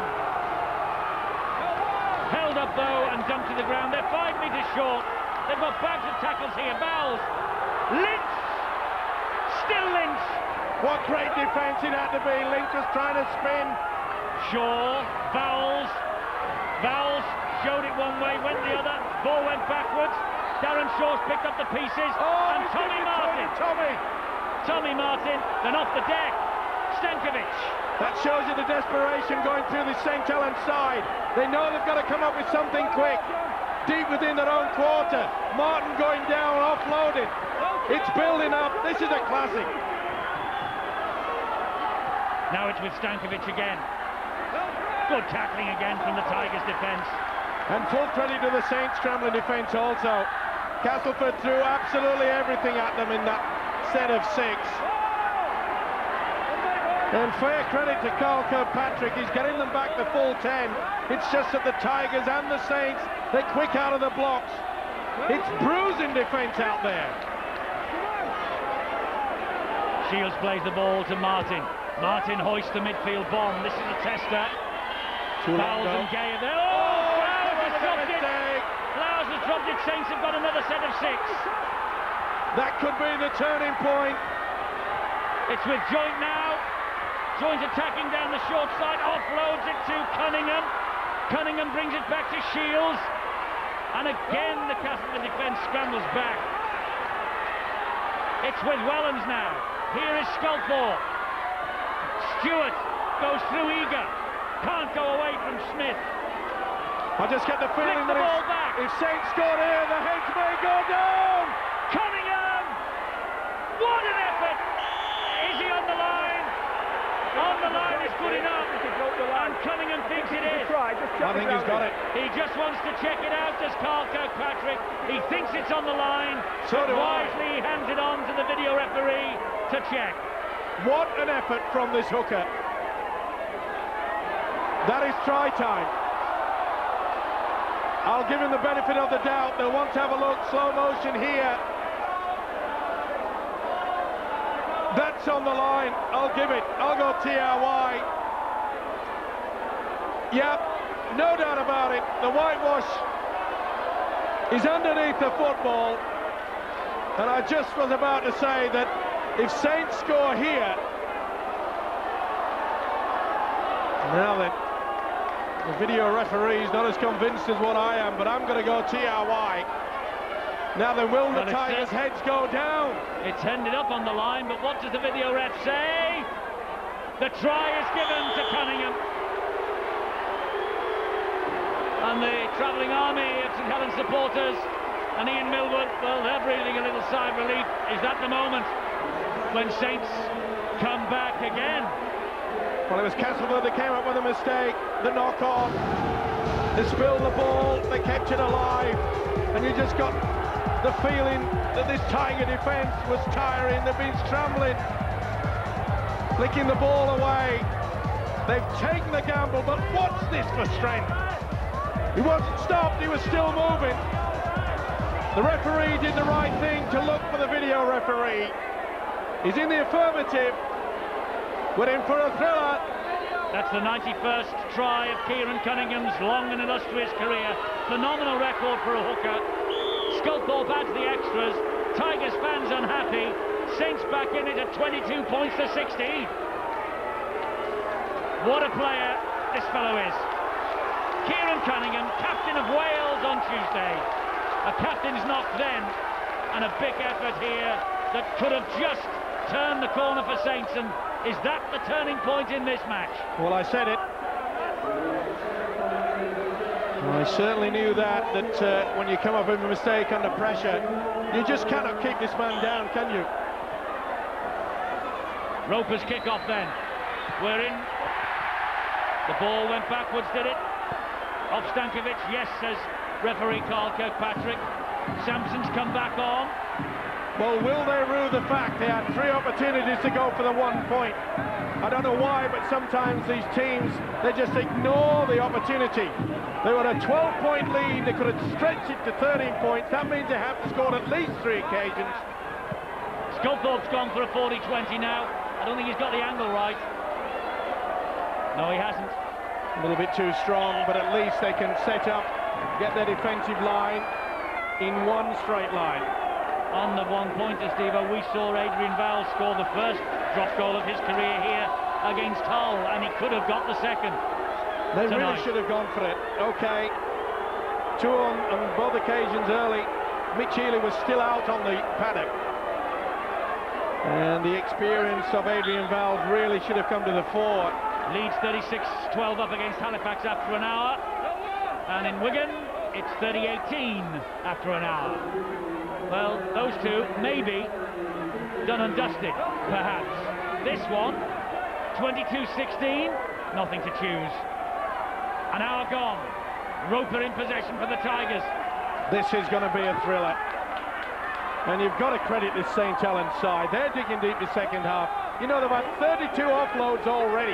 Held up, though, and dumped to the ground. They're 5 metres short. They've got bags of tackles here. Bowles. Lynch. Still Lynch. What great defence it had to be. Lynch was trying to spin. Shaw. Bowles. Bowles showed it one way, went the other. Ball went backwards. Darren Shaw's picked up the pieces. Oh, and Tommy Martin. Tommy Martin. Then off the deck. Stankovic. That shows you the desperation going through the St Helens side. They know they've got to come up with something quick. Deep within their own quarter. Martin going down, offloaded. It's building up. This is a classic. Now it's with Stankovic again. Good tackling again from the Tigers' defence. And full credit to the Saints' scrambling defence also. Castleford threw absolutely everything at them in that set of 6. And fair credit to Carl Kirkpatrick. He's getting them back the full 10. It's just that the Tigers and the Saints, they're quick out of the blocks. It's bruising defence out there. Shields plays the ball to Martin. Martin hoists the midfield bomb. This is a tester. Bowles and Gay are there. Oh, Flowers has dropped it. Flowers has dropped it. Saints have got another set of 6. That could be the turning point. It's with Joint now. Joint attacking down the short side. Offloads it to Cunningham. Cunningham brings it back to Shields. And again the Castleford defence scrambles back. It's with Wellens now. Here is Sculthorpe. Stewart goes through Eager. Can't go away from Smith. I just get the feeling that if Saints scored here, the heads may go down. Cunningham! What an effort! Is he on the line? On the line is good enough. And Cunningham thinks it is. I think he's got it. He just wants to check it out, does Carl Kirkpatrick. He thinks it's on the line. So do wisely hands it on to the video referee to check. What an effort from this hooker. That is try time. I'll give him the benefit of the doubt. They'll want to have a look. Slow motion here. That's on the line. I'll give it. I'll go TRY. Yep, no doubt about it. The whitewash is underneath the football. And I just was about to say that if Saints score here, now then, The video referee is not as convinced as what I am, but I'm going to go TRY. Now then, will the Tigers' heads go down? It's ended up on the line, but what does the video ref say? The try is given to Cunningham. And the travelling army of St Helens supporters and Ian Millwood, well, they're breathing a little sigh of relief. Is that the moment when Saints come back again? Well, it was Castleford that came up with a mistake, the knock-on. They spilled the ball, they kept it alive, and you just got the feeling that this Tiger defence was tiring. They've been scrambling, flicking the ball away. They've taken the gamble, but what's this for strength? He wasn't stopped, he was still moving. The referee did the right thing to look for the video referee. He's in the affirmative. We're in for a thriller. That's the 91st try of Kieran Cunningham's long and illustrious career. Phenomenal record for a hooker. Sculthorpe adds the extras. Tigers fans unhappy. Saints back in it at 22 points to 16. What a player this fellow is. Kieran Cunningham, captain of Wales on Tuesday. A captain's knock then, and a big effort here that could have just turned the corner for Saints. And is that the turning point in this match? Well, I said it. I certainly knew that when you come up with a mistake under pressure, you just cannot keep this man down, can you? Roper's kick-off then. We're in. The ball went backwards, did it? Off Stankovic, yes, says referee Carl Kirkpatrick. Sampson's come back on. Well, will they rue the fact they had 3 opportunities to go for the 1 point? I don't know why, but sometimes these teams, they just ignore the opportunity. They were a 12-point lead, they could have stretched it to 13 points. That means they have to score at least 3 occasions. Sculthorpe's gone for a 40-20 now. I don't think he's got the angle right. No, he hasn't. A little bit too strong, but at least they can set up, get their defensive line in one straight line. On the 1-pointer, Steve-O, we saw Adrian Vowles score the first drop goal of his career here against Hull, and he could have got the second. They tonight. really should have gone for it. Okay, 2 on both occasions early. Mitch Healy was still out on the paddock. And the experience of Adrian Vowles really should have come to the fore. Leeds 36-12 up against Halifax after an hour. And in Wigan, it's 30-18 after an hour. Well, those two, maybe, done and dusted, perhaps. This one, 22-16, nothing to choose. An hour gone. Roper in possession for the Tigers. This is going to be a thriller. And you've got to credit this St Helens side. They're digging deep the second half. You know, they've had 32 offloads already.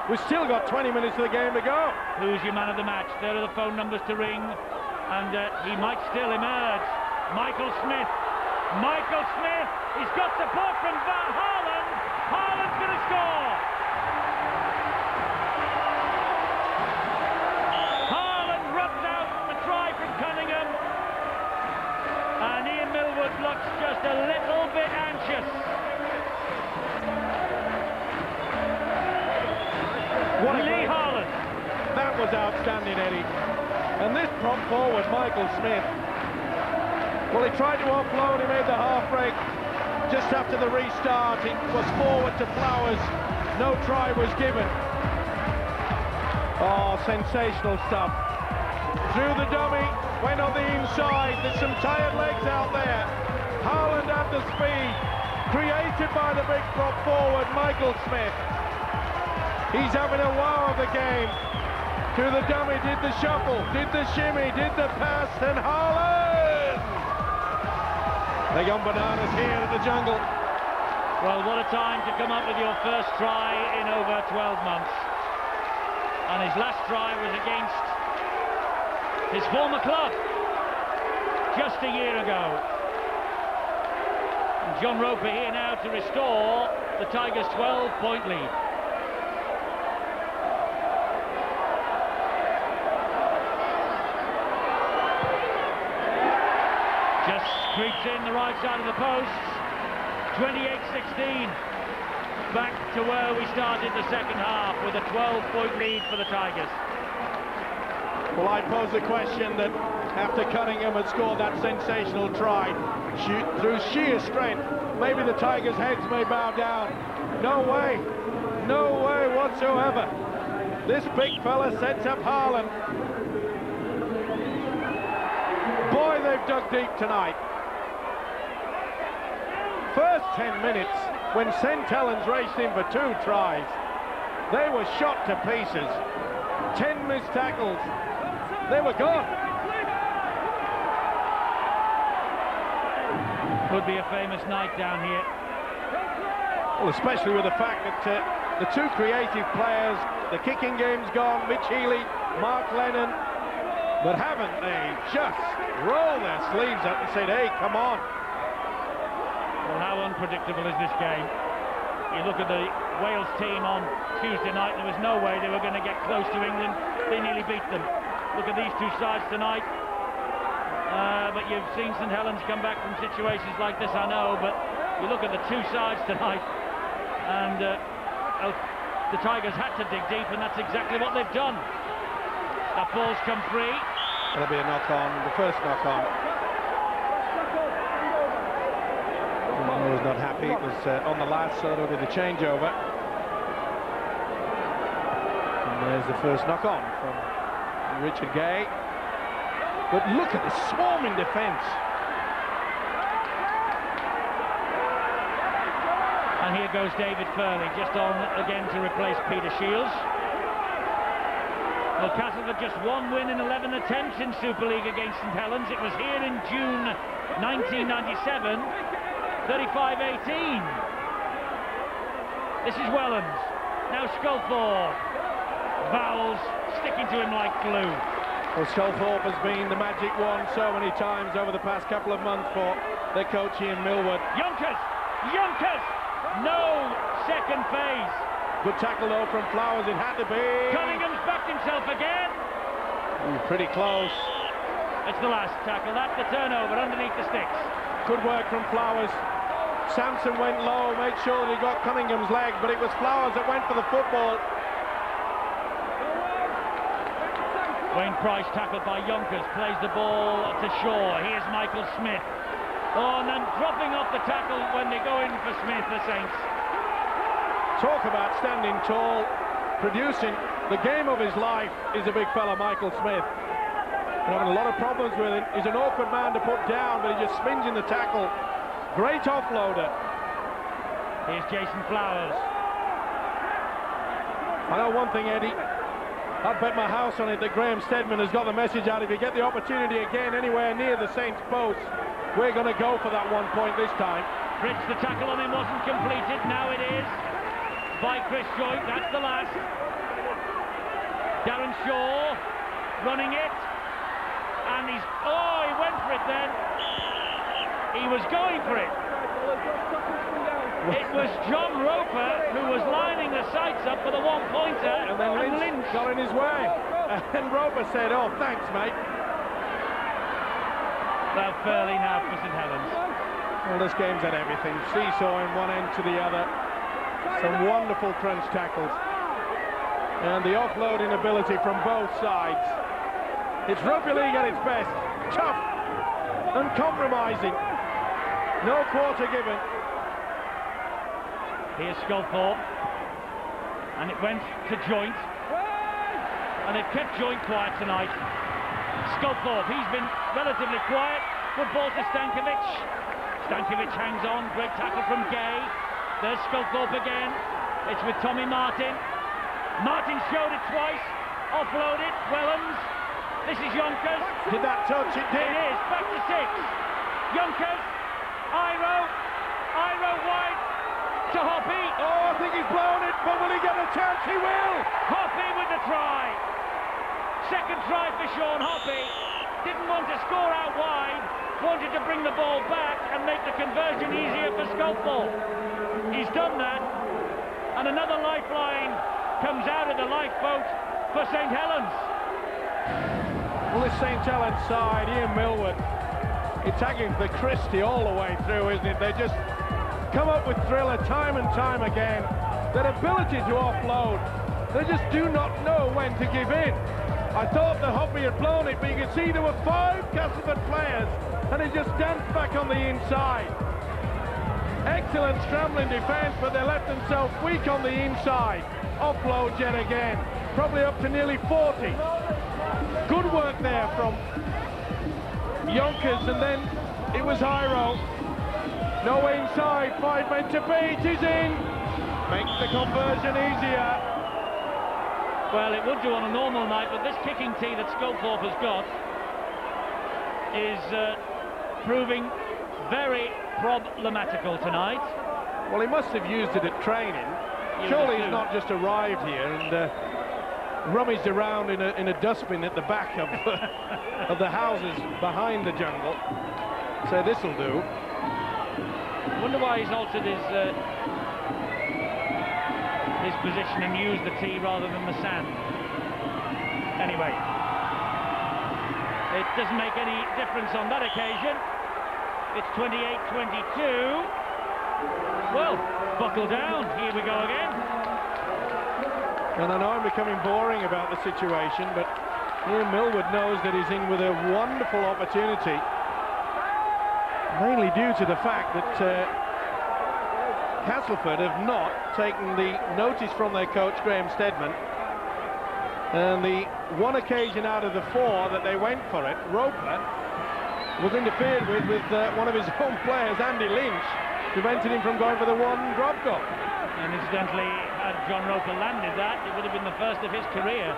We've still got 20 minutes of the game to go. Who's your man of the match? There are the phone numbers to ring. And he might still emerge. Michael Smith. Michael Smith. He's got support from Haaland. Haaland's going to score. Haaland rubs out the try from Cunningham. And Ian Millwood looks just a little bit anxious. What a Lee Haaland. That was outstanding, Eddie. And this prompt forward, Michael Smith. Well, he tried to offload, he made the half break. Just after the restart, it was forward to Flowers. No try was given. Oh, sensational stuff. Through the dummy, went on the inside. There's some tired legs out there. Haaland at the speed. Created by the big prop forward, Michael Smith. He's having a wow of the game. To the dummy, did the shuffle, did the shimmy, did the pass, and Haaland! They gone bananas here at the Jungle. Well, what a time to come up with your first try in over 12 months. And his last try was against his former club just a year ago. And John Roper here now to restore the Tigers' 12-point lead. Just creeps in the right side of the posts. 28-16. Back to where we started the second half with a 12-point lead for the Tigers. Well, I pose the question that after Cunningham had scored that sensational try, through sheer strength, maybe the Tigers' heads may bow down. No way whatsoever. This big fella sets up Haaland. Boy, they've dug deep tonight. First 10 minutes, when St Helens raced in for 2 tries, they were shot to pieces. 10 missed tackles. They were gone. Could be a famous night down here. Well, especially with the fact that the 2 creative players, the kicking game's gone, Mitch Healy, Mark Lennon, but haven't they just rolled their sleeves up and said, hey, come on. Well, how unpredictable is this game? You look at the Wales team on Tuesday night, there was no way they were going to get close to England. They nearly beat them. Look at these 2 sides tonight. But you've seen St Helens come back from situations like this, I know, but you look at the 2 sides tonight, and the Tigers had to dig deep, and that's exactly what they've done. That ball's come free. That'll be a knock-on, the first knock-on. I was not happy, it was on the last, so it'll be the changeover. And there's the first knock-on from Richard Gay. But look at the swarming defence. And here goes David Furley, just on again to replace Peter Shields. Well, Castleford just 1 win in 11 attempts in Super League against St Helens. It was here in June 1997, 35-18. This is Wellens. Now Sculthorpe. Vowels sticking to him like glue. Well, Sculthorpe has been the magic one so many times over the past couple of months for their coach Ian Millward. Yonkers! No second phase. Good tackle though from Flowers, it had to be. Cunningham's backed himself again. Pretty close. It's the last tackle, that's the turnover underneath the sticks. Good work from Flowers. Sampson went low, made sure that he got Cunningham's leg, but it was Flowers that went for the football. Wayne Price tackled by Yonkers, plays the ball to Shaw. Here's Michael Smith. Oh, and then dropping off the tackle when they go in for Smith, the Saints. Talk about standing tall, producing. The game of his life is a big fella, Michael Smith. Having a lot of problems with him. He's an awkward man to put down, but he just spins in the tackle. Great offloader. Here's Jason Flowers. I know one thing, Eddie. I'd bet my house on it that Graham Stedman has got the message out. If you get the opportunity again anywhere near the Saints' post, we're going to go for that 1 point this time. Fritz, the tackle on him wasn't completed. Now it is by Chris Joint. That's the last. Darren Shaw running it. And he went for it then. He was going for it. It was John Roper who was lining the sights up for the 1-pointer, and then Lynch got in his way. And Roper said, oh, thanks, mate. Well, Furley now for St Helens. Well, this game's had everything. Seesawing one end to the other. Some wonderful crunch tackles. And the offloading ability from both sides. It's rugby league at its best. Tough, uncompromising. No quarter given. Here's Sculthorpe, and it went to Joint, and they've kept Joint quiet tonight. Sculthorpe, he's been relatively quiet. Good ball to Stankovic. Stankovic hangs on, great tackle from Gay. There's Sculthorpe again. It's with Tommy Martin. Martin showed it twice, offloaded, Wellens. This is Yonkers. Did that touch? It did. It is, back to 6. Yonkers, Iro wide. To Hoppy. Oh, I think he's blown it, but will he get a chance? He will! Hoppy with the try. Second try for Sean Hoppy. Didn't want to score out wide, wanted to bring the ball back and make the conversion easier for Sculthorpe. He's done that, and another lifeline comes out of the lifeboat for St Helens. Well, this St Helens side, Ian Millward, attacking the Christie all the way through, isn't it? They just come up with thriller time and time again. Their ability to offload, they just do not know when to give in. I thought the Hoppy had blown it, but you could see there were 5 Castleford players, and he just danced back on the inside. Excellent scrambling defence, but they left themselves weak on the inside. Offload yet again, probably up to nearly 40. Good work there from Yonkers, and then it was Iro. No way inside, 5 men to beat, he's in. Makes the conversion easier. Well, it would do on a normal night, but this kicking tee that Sculthorpe has got is proving very problematical tonight. Well, he must have used it at training. Surely he's not just arrived here and rummaged around in a dustbin at the back of, of the houses behind the jungle. So this'll do. I wonder why he's altered his position and used the tee rather than the sand. Anyway, it doesn't make any difference on that occasion. It's 28-22. Well, buckle down. Here we go again. And I know I'm becoming boring about the situation, but Ian Millwood knows that he's in with a wonderful opportunity, mainly due to the fact that Castleford have not taken the notice from their coach, Graham Steadman. And the one occasion out of the 4 that they went for it, Roper was interfered with one of his own players, Andy Lynch, prevented him from going for the 1 drop goal. And incidentally, had John Roper landed that, it would have been the first of his career.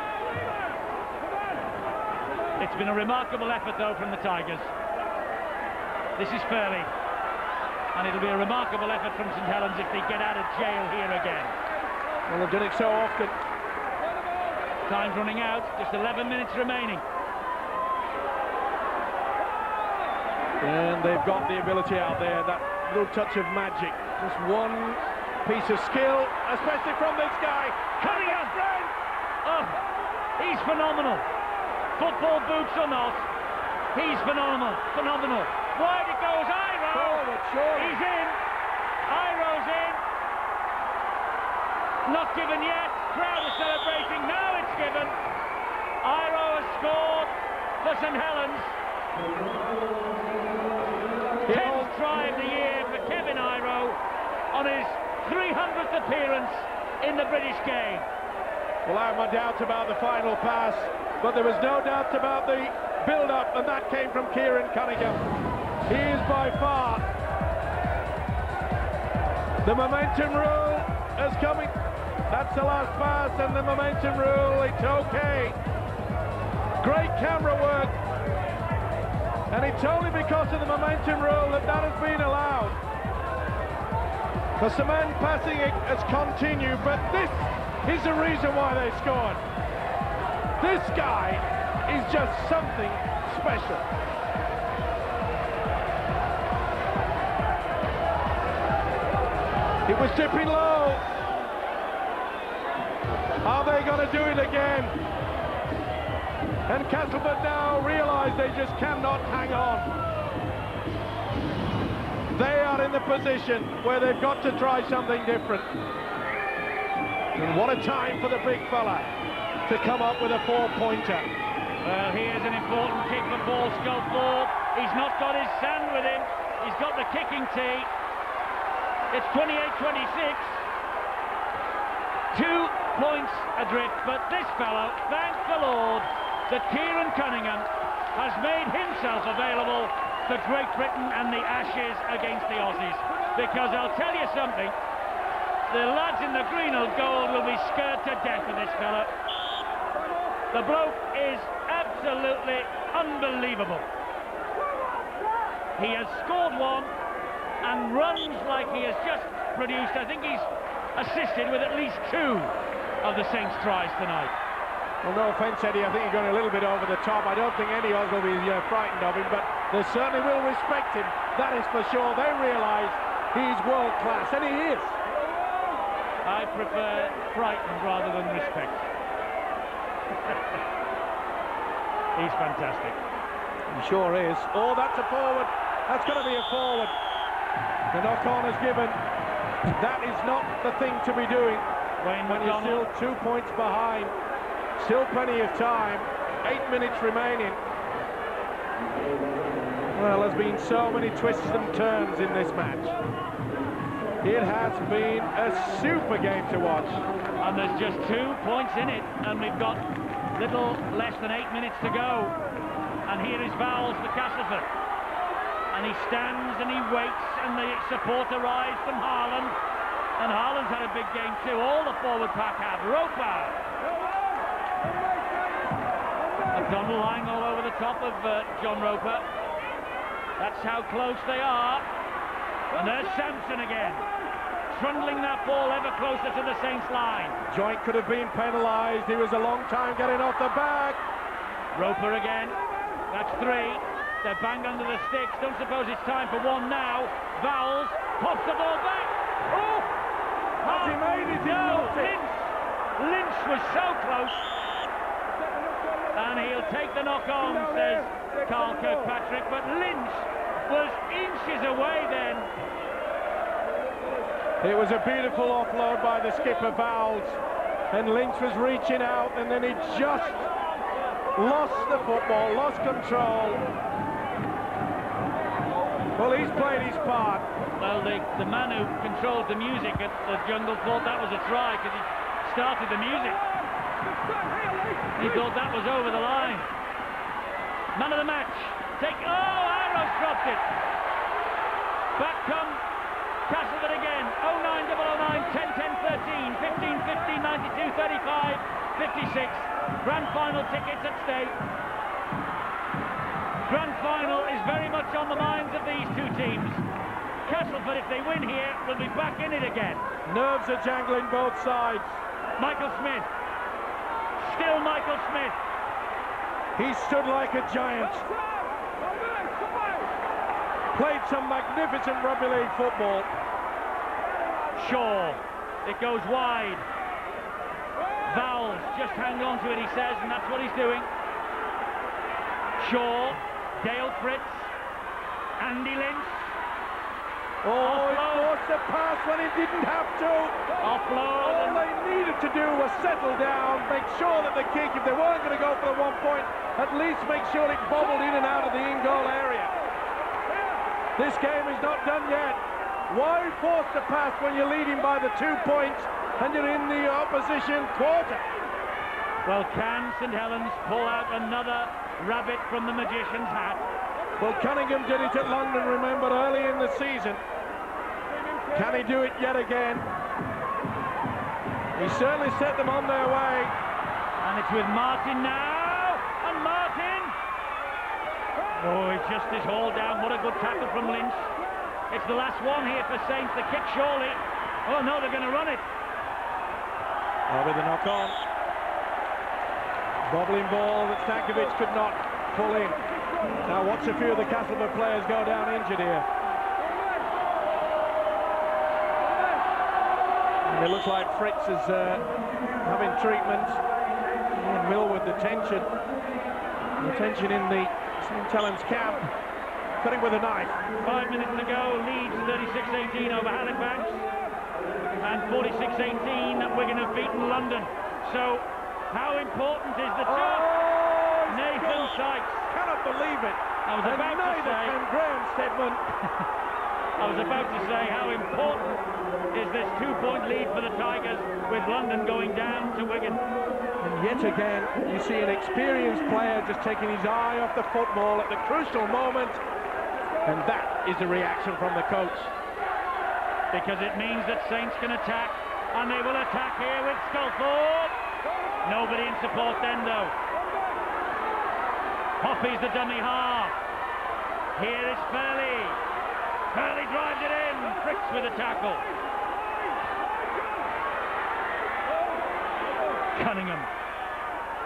It's been a remarkable effort, though, from the Tigers. This is Fairley. And it'll be a remarkable effort from St Helens if they get out of jail here again. Well, they've done it so often. Time's running out, just 11 minutes remaining. And they've got the ability out there, that little touch of magic. Just one piece of skill, especially from this guy. Cunningham! Oh, he's phenomenal. Football boots or not, he's phenomenal. Phenomenal. Wide it goes, Iro! Forward, sure. He's in. Iro's in. Not given yet. Crowd is celebrating. Now it's given. Iro has scored for St Helens. 10th try of the year for Kevin Iro on his 300th appearance in the British game. Well, I have my doubts about the final pass, but there was no doubt about the build-up, and that came from Kieran Cunningham. He is by far. The momentum rule is coming. That's the last pass, and the momentum rule, it's okay. Great camera work. And it's only because of the momentum rule that that has been allowed. The cement passing has continued, but this is the reason why they scored. This guy is just something special. It was dipping low. Are they going to do it again? And Castleford now realise they just cannot hang on. They are in the position where they've got to try something different. And what a time for the big fella to come up with a 4-pointer. Well, here's an important kick for Paul Sculthorpe. He's not got his sand with him. He's got the kicking tee. It's 28-26. 2 points adrift, but this fellow, thank the Lord, that Kieran Cunningham has made himself available to Great Britain and the Ashes against the Aussies. Because I'll tell you something, the lads in the green and gold will be scared to death of this fella. The bloke is absolutely unbelievable. He has scored 1 and runs like he has just produced. I think he's assisted with at least 2 of the Saints' tries tonight. Well, no offence, Eddie, I think you're going a little bit over the top. I don't think any of us will be frightened of him, but they certainly will respect him. That is for sure. They realise he's world class, and he is. I prefer frightened rather than respect. He's fantastic. He sure is. Oh, that's a forward. That's going to be a forward. The knock-on is given. That is not the thing to be doing when you're still 2 points behind. Still plenty of time. 8 minutes remaining. Well, there's been so many twists and turns in this match. It has been a super game to watch. And there's just 2 points in it, and we've got little less than 8 minutes to go. And here is Vowles for Castleford. And he stands and he waits, and the support arrives from Haaland. And Haaland's had a big game too. All the forward pack have. Roper. McDonald lying all over the top of John Roper. That's how close they are. And there's Sampson again, trundling that ball ever closer to the Saints line. Joint could have been penalised. He was a long time getting off the back. Roper again. That's 3. They're banged under the sticks. Don't suppose it's time for 1 now. Vowles pops the ball back. Oh! Has he made it? No, Lynch was so close. And he'll take the knock on, says Carl Kirkpatrick, but Lynch was inches away then. It was a beautiful offload by the skipper Vowles, and Lynch was reaching out, and then he just lost the football, lost control. Well, he's played his part. Well, the man who controlled the music at the Jungle thought that was a try because he started the music. He thought that was over the line. Man of the match. Arrows dropped it. Back come Castleford again. 09009 10 10 13 15 15 92 35 56. Grand final tickets at stake. Grand final is very much on the minds of these 2 teams. Castleford, if they win here, will be back in it again. Nerves are jangling both sides. Michael Smith. Still Michael Smith. He stood like a giant. Played some magnificent rugby league football. Shaw. It goes wide. Vowles just hang on to it, he says, and that's what he's doing. Shaw. Dale Fritz. Andy Lynch. Oh, he forced a pass when he didn't have to. Offload. All they needed to do was settle down, make sure that the kick, if they weren't going to go for the 1 point, at least make sure it bobbled in and out of the in-goal area. This game is not done yet. Why force the pass when you're leading by the 2 points and you're in the opposition quarter? Well, can St Helens pull out another rabbit from the magician's hat? Well, Cunningham did it at London, remember, early in the season. Can he do it yet again? He certainly set them on their way. And it's with Martin now. And Martin! Oh, he just is hauled down. What a good tackle from Lynch. It's the last one here for Saints. The kick surely. Oh, no, they're going to run it. Oh, with the knock-on. Bobbling ball that Stankovic could not pull in. Now watch a few of the Castleford players go down injured here. And it looks like Fritz is having treatment. And Millwood, the tension in the St Helens camp. Cutting with a knife. 5 minutes to go. Leeds 36-18 over Halifax. And 46-18 Wigan have beaten London. So how important is the turf? Nathan Sykes. Cannot believe it. I was about to say. Can Graham Stedman. I was about to say how important is this 2-point lead for the Tigers with London going down to Wigan. And yet again, you see an experienced player just taking his eye off the football at the crucial moment. And that is the reaction from the coach. Because it means that Saints can attack, and they will attack here with Sculford. Nobody in support then, though. Hoppy's the dummy half. Here is Furley. Furley drives it in. Fritz with a tackle. Cunningham.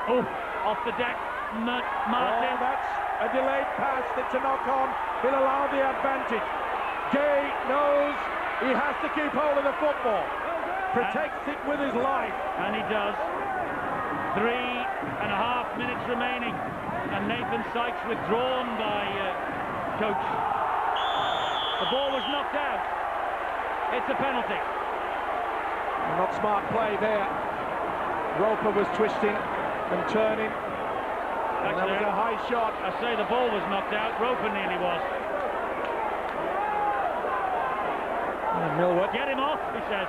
Oh, off the deck. Martin. Oh, that's a delayed pass. That's a knock-on. He'll allow the advantage. Gay knows he has to keep hold of the football. Protects it with his life. And he does. 3.5 minutes remaining. And Nathan Sykes withdrawn by coach. The ball was knocked out. It's a penalty. Not smart play there. Roper was twisting and turning. That was a high shot. I say the ball was knocked out. Roper nearly was. Millward. Get him off, he says.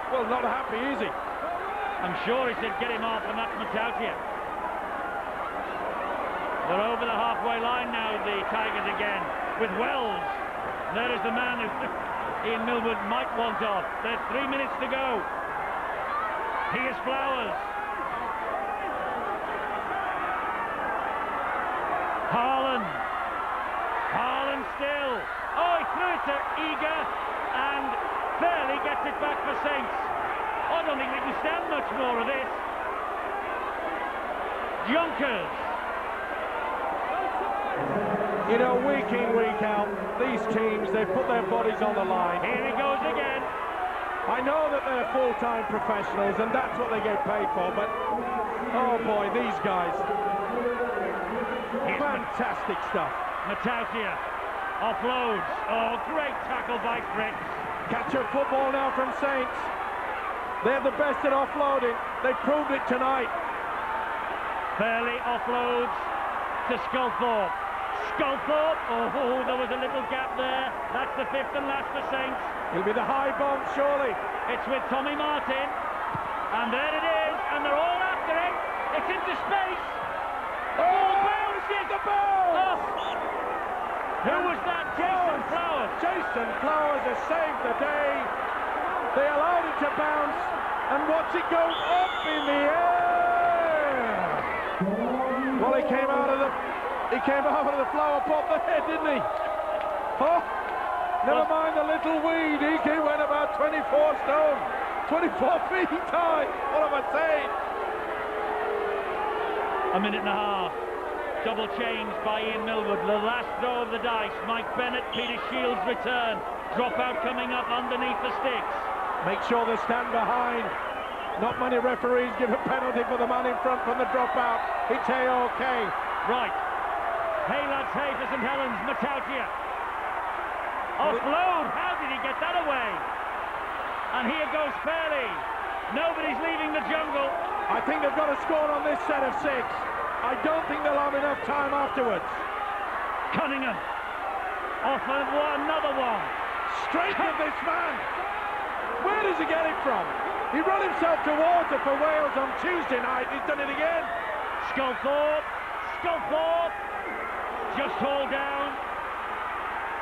Well, not happy, is he? I'm sure he said get him off, and that's Matautia. They're over the halfway line now, the Tigers again, with Wells. There is the man who Ian Millward might want off. There's 3 minutes to go. Here's Flowers. Harlan still. Oh, he threw it to Eager and barely gets it back for Saints. I don't think we can stand much more of this. Junkers. You know, week in, week out, these teams, they put their bodies on the line. Here he goes again. I know that they're full-time professionals and that's what they get paid for, but oh boy, these guys. Fantastic stuff. Matautia offloads. Oh, great tackle by Fritz. Catch-up football now from Saints. They're the best at offloading. They proved it tonight. Fairley offloads to Sculthorpe. Sculthorpe. Oh, there was a little gap there. That's the fifth and last for Saints. It'll be the high bomb, surely. It's with Tommy Martin. And there it is. And they're all after it. It's into space. Oh, bounces the ball! Oh. Who was that? Jason Flowers. Jason Flowers has saved the day. They allowed it to bounce. And watch it go up in the air. Well, he came out of the flower pot there, didn't he? Oh, never mind the little weed. He went about 24 stone. 24 feet high. What am I saying? A minute and a half. Double change by Ian Millward. The last throw of the dice. Mike Bennett, Peter Shields return. Dropout coming up underneath the sticks. Make sure they stand behind. Not many referees give a penalty for the man in front from the dropout. It's A-OK. Right. Hey lads, hey for St Helens. Matautia. Offload. How did he get that away? And here goes Fairley. Nobody's leaving the jungle. I think they've got to score on this set of 6. I don't think they'll have enough time afterwards. Cunningham. Off another one. Straight at this man. Where does he get it from? He ran himself towards it for Wales on Tuesday night. He's done it again. Sculthorpe. Just hauled down.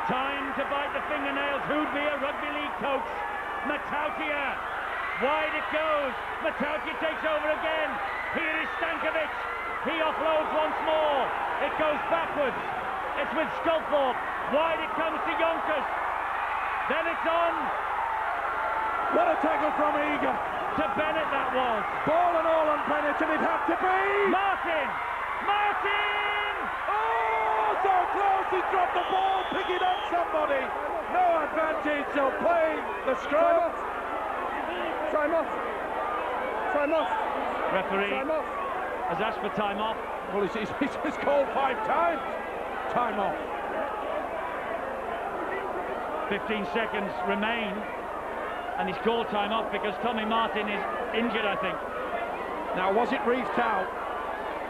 Time to bite the fingernails. Who'd be a rugby league coach? Matautia. Wide it goes. Matautia takes over again. Here is Stankovic. He offloads once more. It goes backwards. It's with Sculthorpe. Wide it comes to Yonkers. Then it's on. What a tackle from Eager. To Bennett that was. Ball and all on Bennett, and it had to be. Martin! Oh, so close. He dropped the ball, picking up somebody. No advantage, so playing the scrum. Time off. Referee has asked for time off. Well, he's called 5 times. Time off. 15 seconds remain. And he's called time off because Tommy Martin is injured, I think. Now, was it reefed out?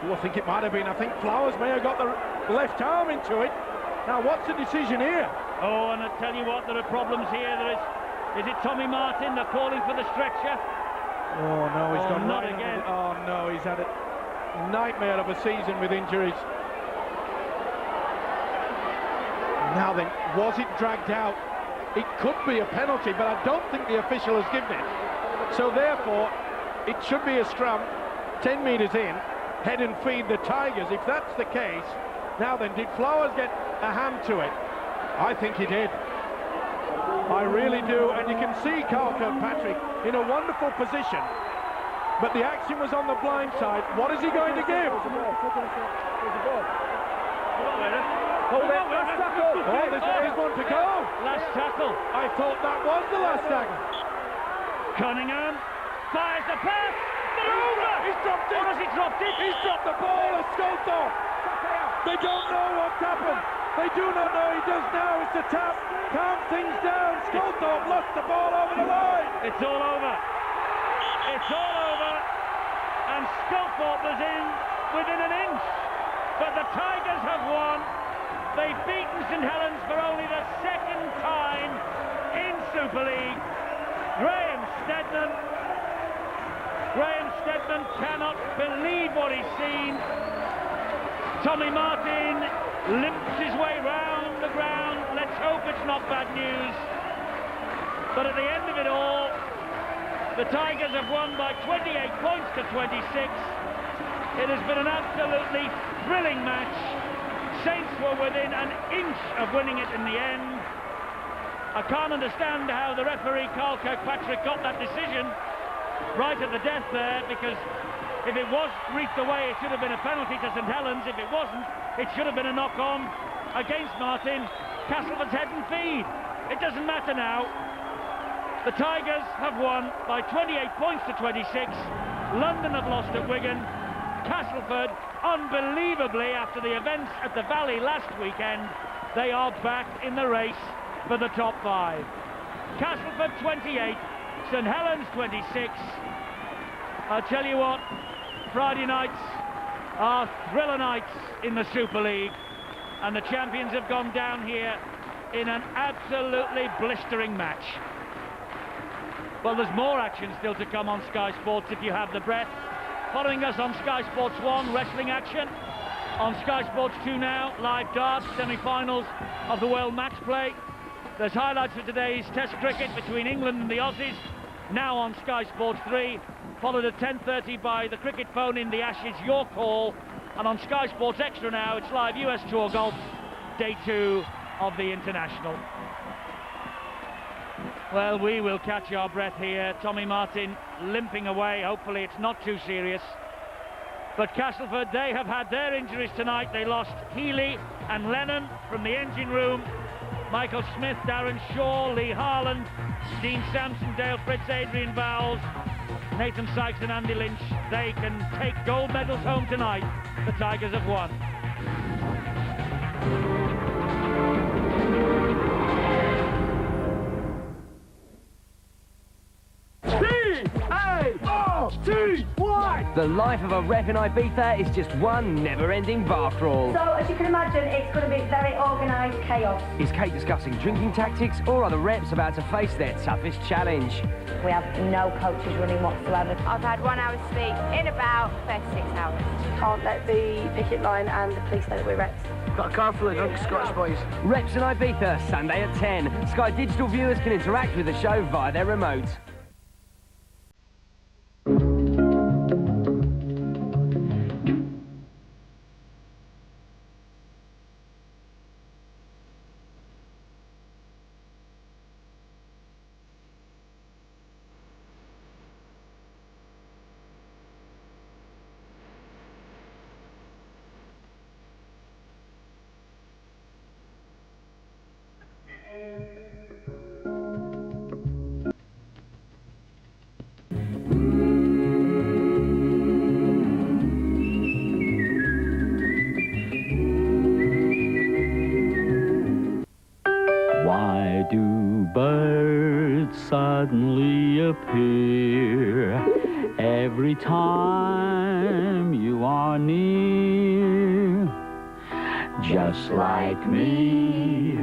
Oh, I think it might have been. I think Flowers may have got the left arm into it. Now, what's the decision here? Oh, and I tell you what, there are problems here. Is it Tommy Martin? They're calling for the stretcher. Oh, no, he's gone not right again. Oh, no, he's had a nightmare of a season with injuries. Now then, was it dragged out? It could be a penalty, but I don't think the official has given it. So therefore, it should be a scrum, 10 metres in, head and feed the Tigers. If that's the case, now then, did Flowers get a hand to it? I think he did. I really do, and you can see Carl Kirkpatrick in a wonderful position, but the action was on the blind side. What is he going to give? Hold it, last tackle. Oh, there's one to go. Last tackle. I thought that was the last tackle. Cunningham fires the pass. They're over. He's dropped it. Or has he dropped it? He's dropped the ball. It's Sculthorpe. They don't know what's happened. They do not know. He does now. It's a tap. Calm things down. Sculthorpe lost the ball over the line. It's all over. It's all over. And Sculthorpe was in within an inch. But the Tigers have won. They've beaten St Helens for only the second time in Super League. Graham Stedman cannot believe what he's seen. Tommy Martin limps his way round the ground. Let's hope it's not bad news. But at the end of it all, the Tigers have won by 28 points to 26. It has been an absolutely thrilling match. Saints were within an inch of winning it in the end. I can't understand how the referee, Carl Kirkpatrick, got that decision right at the death there, because if it was reached away, it should have been a penalty to St Helens. If it wasn't, it should have been a knock-on against Martin. Castleford's head and feed. It doesn't matter now. The Tigers have won by 28 points to 26. London have lost at Wigan. Castleford, unbelievably, after the events at the Valley last weekend, they are back in the race for the top 5. Castleford 28, St Helens 26. I'll tell you what, Friday nights are thriller nights in the Super League, and the champions have gone down here in an absolutely blistering match. Well, there's more action still to come on Sky Sports if you have the breath. Following us on Sky Sports 1, wrestling action. On Sky Sports 2 now, live darts, semi-finals of the World Match Play. There's highlights of today's Test cricket between England and the Aussies, now on Sky Sports 3, followed at 10:30 by the cricket phone in the Ashes, your call. And on Sky Sports Extra now, it's live US Tour Golf, day 2 of the International. Well, we will catch our breath here. Tommy Martin limping away. Hopefully it's not too serious. But Castleford, they have had their injuries tonight. They lost Healy and Lennon from the engine room. Michael Smith, Darren Shaw, Lee Harland, Dean Sampson, Dale Fritz, Adrian Vowles, Nathan Sykes and Andy Lynch. They can take gold medals home tonight. The Tigers have won. P-A-R-T-Y! The life of a rep in Ibiza is just one never-ending bar crawl. So, as you can imagine, it's going to be very organised chaos. Is Kate discussing drinking tactics, or are the reps about to face their toughest challenge? We have no coaches running whatsoever. I've had 1 hour's sleep in about 36 hours. Can't let the picket line and the police know that we're reps. Got a car full of drunk Scottish boys. Reps in Ibiza, Sunday at 10. Sky Digital viewers can interact with the show via their remote. Why do birds suddenly appear every time you are near? Just like me,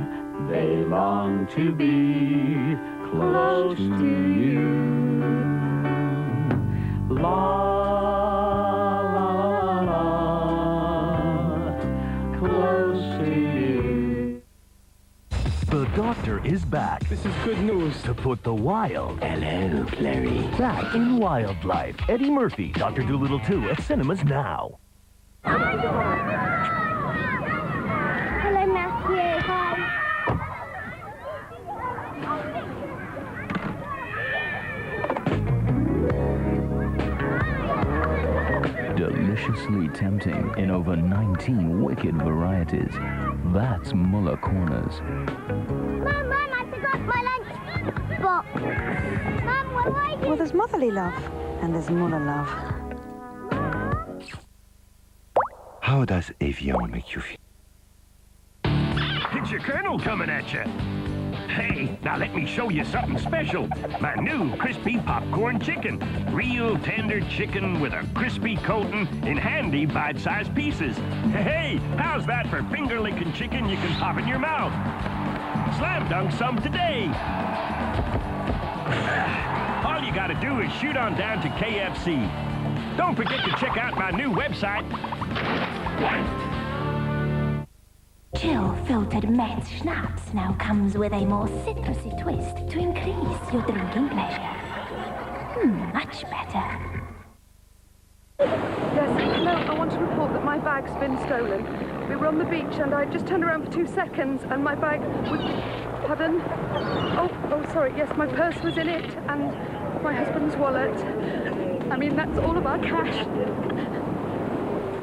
they long to be close to you. La, la, la, la, close to you. The doctor is back. This is good news. To put the wild, hello, Clary, back in wildlife. Eddie Murphy, Dr. Dolittle 2 at cinemas now. Hello, Matthew. Hi. Deliciously tempting in over 19 wicked varieties. That's Muller Corners. Mum, I forgot my lunch box. Mum, what do I do? Well, there's motherly love, and there's Muller love. How does Evian make you feel? It's your colonel coming at you. Hey, now let me show you something special. My new crispy popcorn chicken. Real tender chicken with a crispy coating in handy bite-sized pieces. Hey, how's that for finger-licking chicken you can pop in your mouth? Slam dunk some today. All you gotta do is shoot on down to KFC. Don't forget to check out my new website. Chill filtered meth schnapps now comes with a more citrusy twist to increase your drinking pleasure. Much better. Yes, hello, I want to report that my bag's been stolen. We were on the beach and I just turned around for 2 seconds and my bag was... Pardon? Oh, sorry, yes, my purse was in it and my husband's wallet. I mean, that's all of our cash.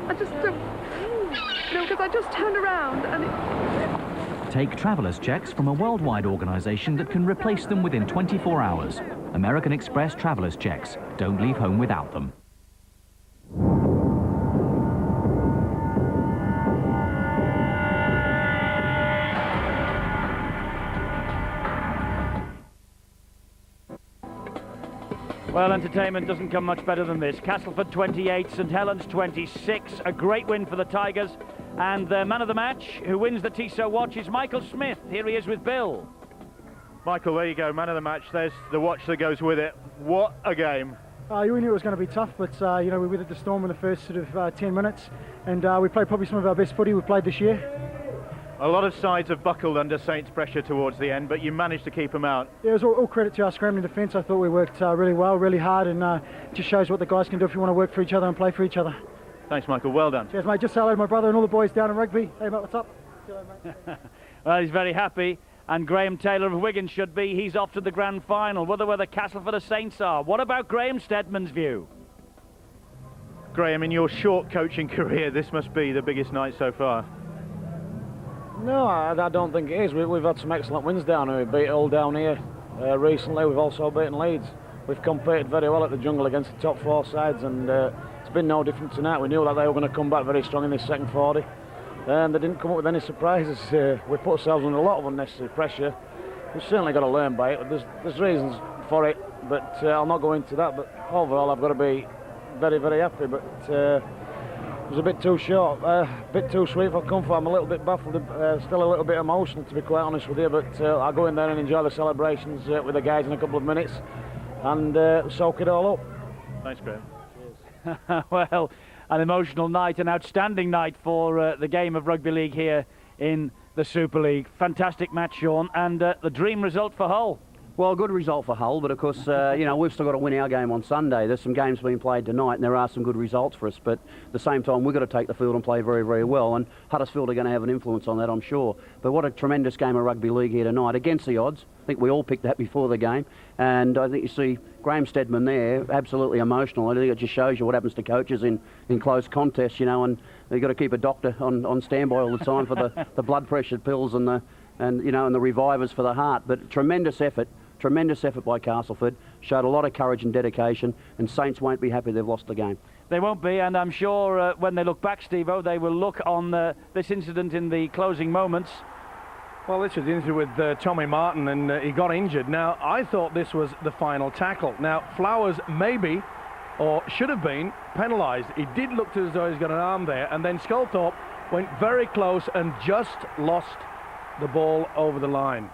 I just don't... No, because I just turned around and it... Take traveller's checks from a worldwide organisation that can replace them within 24 hours. American Express Traveller's Checks. Don't leave home without them. Well, entertainment doesn't come much better than this. Castleford 28, St Helens 26. A great win for the Tigers. And the man of the match, who wins the Tissot watch, is Michael Smith. Here he is with Bill. Michael, there you go, man of the match. There's the watch that goes with it. What a game. We knew it was going to be tough, but you know, we weathered the storm in the first sort of 10 minutes, and we played probably some of our best footy we've played this year. A lot of sides have buckled under Saints' pressure towards the end, but you managed to keep them out. Yeah, it was all credit to our scrambling defence. I thought we worked really well, really hard, and it just shows what the guys can do if you want to work for each other and play for each other. Thanks, Michael. Well done. Cheers, mate. Just say hello to my brother and all the boys down in rugby. Hey, mate, what's up? Hello, mate. Well, he's very happy, and Graham Taylor of Wigan should be. He's off to the grand final. Whether where the Castleford or Saints are. What about Graham Stedman's view? Graham, in your short coaching career, this must be the biggest night so far. No, I don't think it is. We've had some excellent wins down here. We've beat Hull down here recently. We've also beaten Leeds. We've competed very well at the Jungle against the top 4 sides, and it's been no different tonight. We knew that they were going to come back very strong in this second 40, and they didn't come up with any surprises. We put ourselves under a lot of unnecessary pressure. We've certainly got to learn by it. There's reasons for it, but I'll not go into that. But overall, I've got to be very, very happy. But it was a bit too short, a bit too sweet for comfort. I'm a little bit baffled, still a little bit emotional, to be quite honest with you, but I'll go in there and enjoy the celebrations with the guys in a couple of minutes and soak it all up. Thanks, Graham. Cheers. Well, an emotional night, an outstanding night for the game of rugby league here in the Super League. Fantastic match, Sean, and the dream result for Hull. Well, good result for Hull, but of course, you know, we've still got to win our game on Sunday. There's some games being played tonight, and there are some good results for us, but at the same time, we've got to take the field and play very, very well, and Huddersfield are going to have an influence on that, I'm sure. But what a tremendous game of rugby league here tonight, against the odds. I think we all picked that before the game, and I think you see Graham Stedman there, absolutely emotional. I think it just shows you what happens to coaches in close contests, you know, and you've got to keep a doctor on standby all the time for the blood pressure pills and you know, and the revivers for the heart. But tremendous effort by Castleford, showed a lot of courage and dedication, and Saints won't be happy they've lost the game. They won't be, and I'm sure when they look back, Steve-O, they will look on this incident in the closing moments. Well, this was the incident with Tommy Martin, and he got injured. Now, I thought this was the final tackle. Now, Flowers maybe, or should have been, penalised. He did look as though he's got an arm there, and then Sculthorpe went very close and just lost the ball over the line.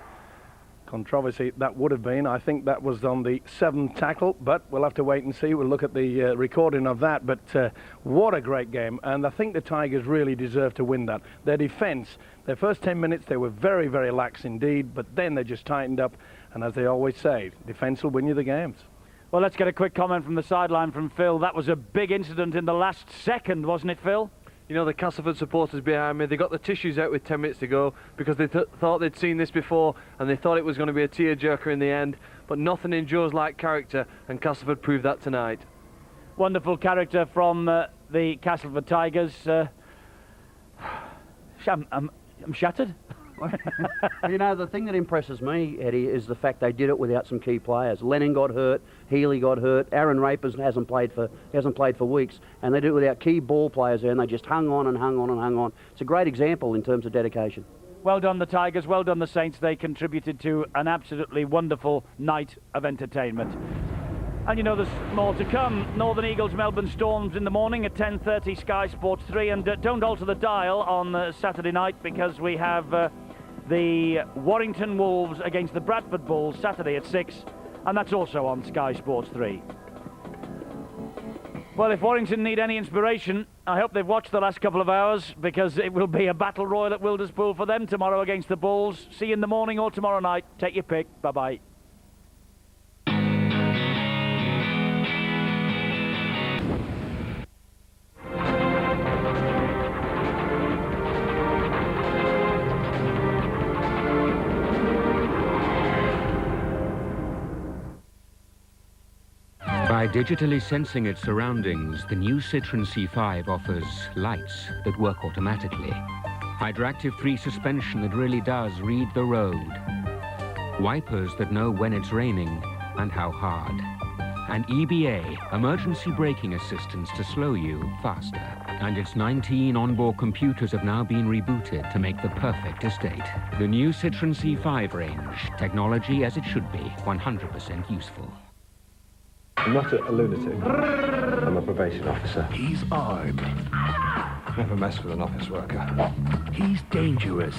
Controversy that would have been. I think that was on the 7th tackle, but we'll have to wait and see. We'll look at the recording of that. But what a great game, and I think the Tigers really deserve to win that. Their defence, their first 10 minutes, they were very, very lax indeed, but then they just tightened up, and as they always say, defence will win you the games. Well, let's get a quick comment from the sideline from Phil. That was a big incident in the last second, wasn't it, Phil? You know, the Castleford supporters behind me, they got the tissues out with 10 minutes to go because they thought they'd seen this before, and they thought it was going to be a tearjerker in the end, but nothing endures like character, and Castleford proved that tonight. Wonderful character from the Castleford Tigers. I'm shattered. You know, the thing that impresses me, Eddie, is the fact they did it without some key players. Lennon got hurt, Healy got hurt, Aaron Rapers hasn't played for weeks, and they did it without key ball players there, and they just hung on and hung on and hung on. It's a great example in terms of dedication. Well done, the Tigers. Well done, the Saints. They contributed to an absolutely wonderful night of entertainment. And you know there's more to come. Northern Eagles, Melbourne Storms in the morning at 10:30, Sky Sports 3. And don't alter the dial on Saturday night, because we have the Warrington Wolves against the Bradford Bulls Saturday at 6. And that's also on Sky Sports 3. Well, if Warrington need any inspiration, I hope they've watched the last couple of hours, because it will be a battle royal at Wilderspool for them tomorrow against the Bulls. See you in the morning or tomorrow night. Take your pick. Bye-bye. By digitally sensing its surroundings, the new Citroën C5 offers lights that work automatically, Hydractive 3 suspension that really does read the road, wipers that know when it's raining and how hard, and EBA, emergency braking assistance to slow you faster. And its 19 onboard computers have now been rebooted to make the perfect estate. The new Citroën C5 range, technology as it should be, 100% useful. I'm not a lunatic. I'm a probation officer. He's armed. Never mess with an office worker. He's dangerous.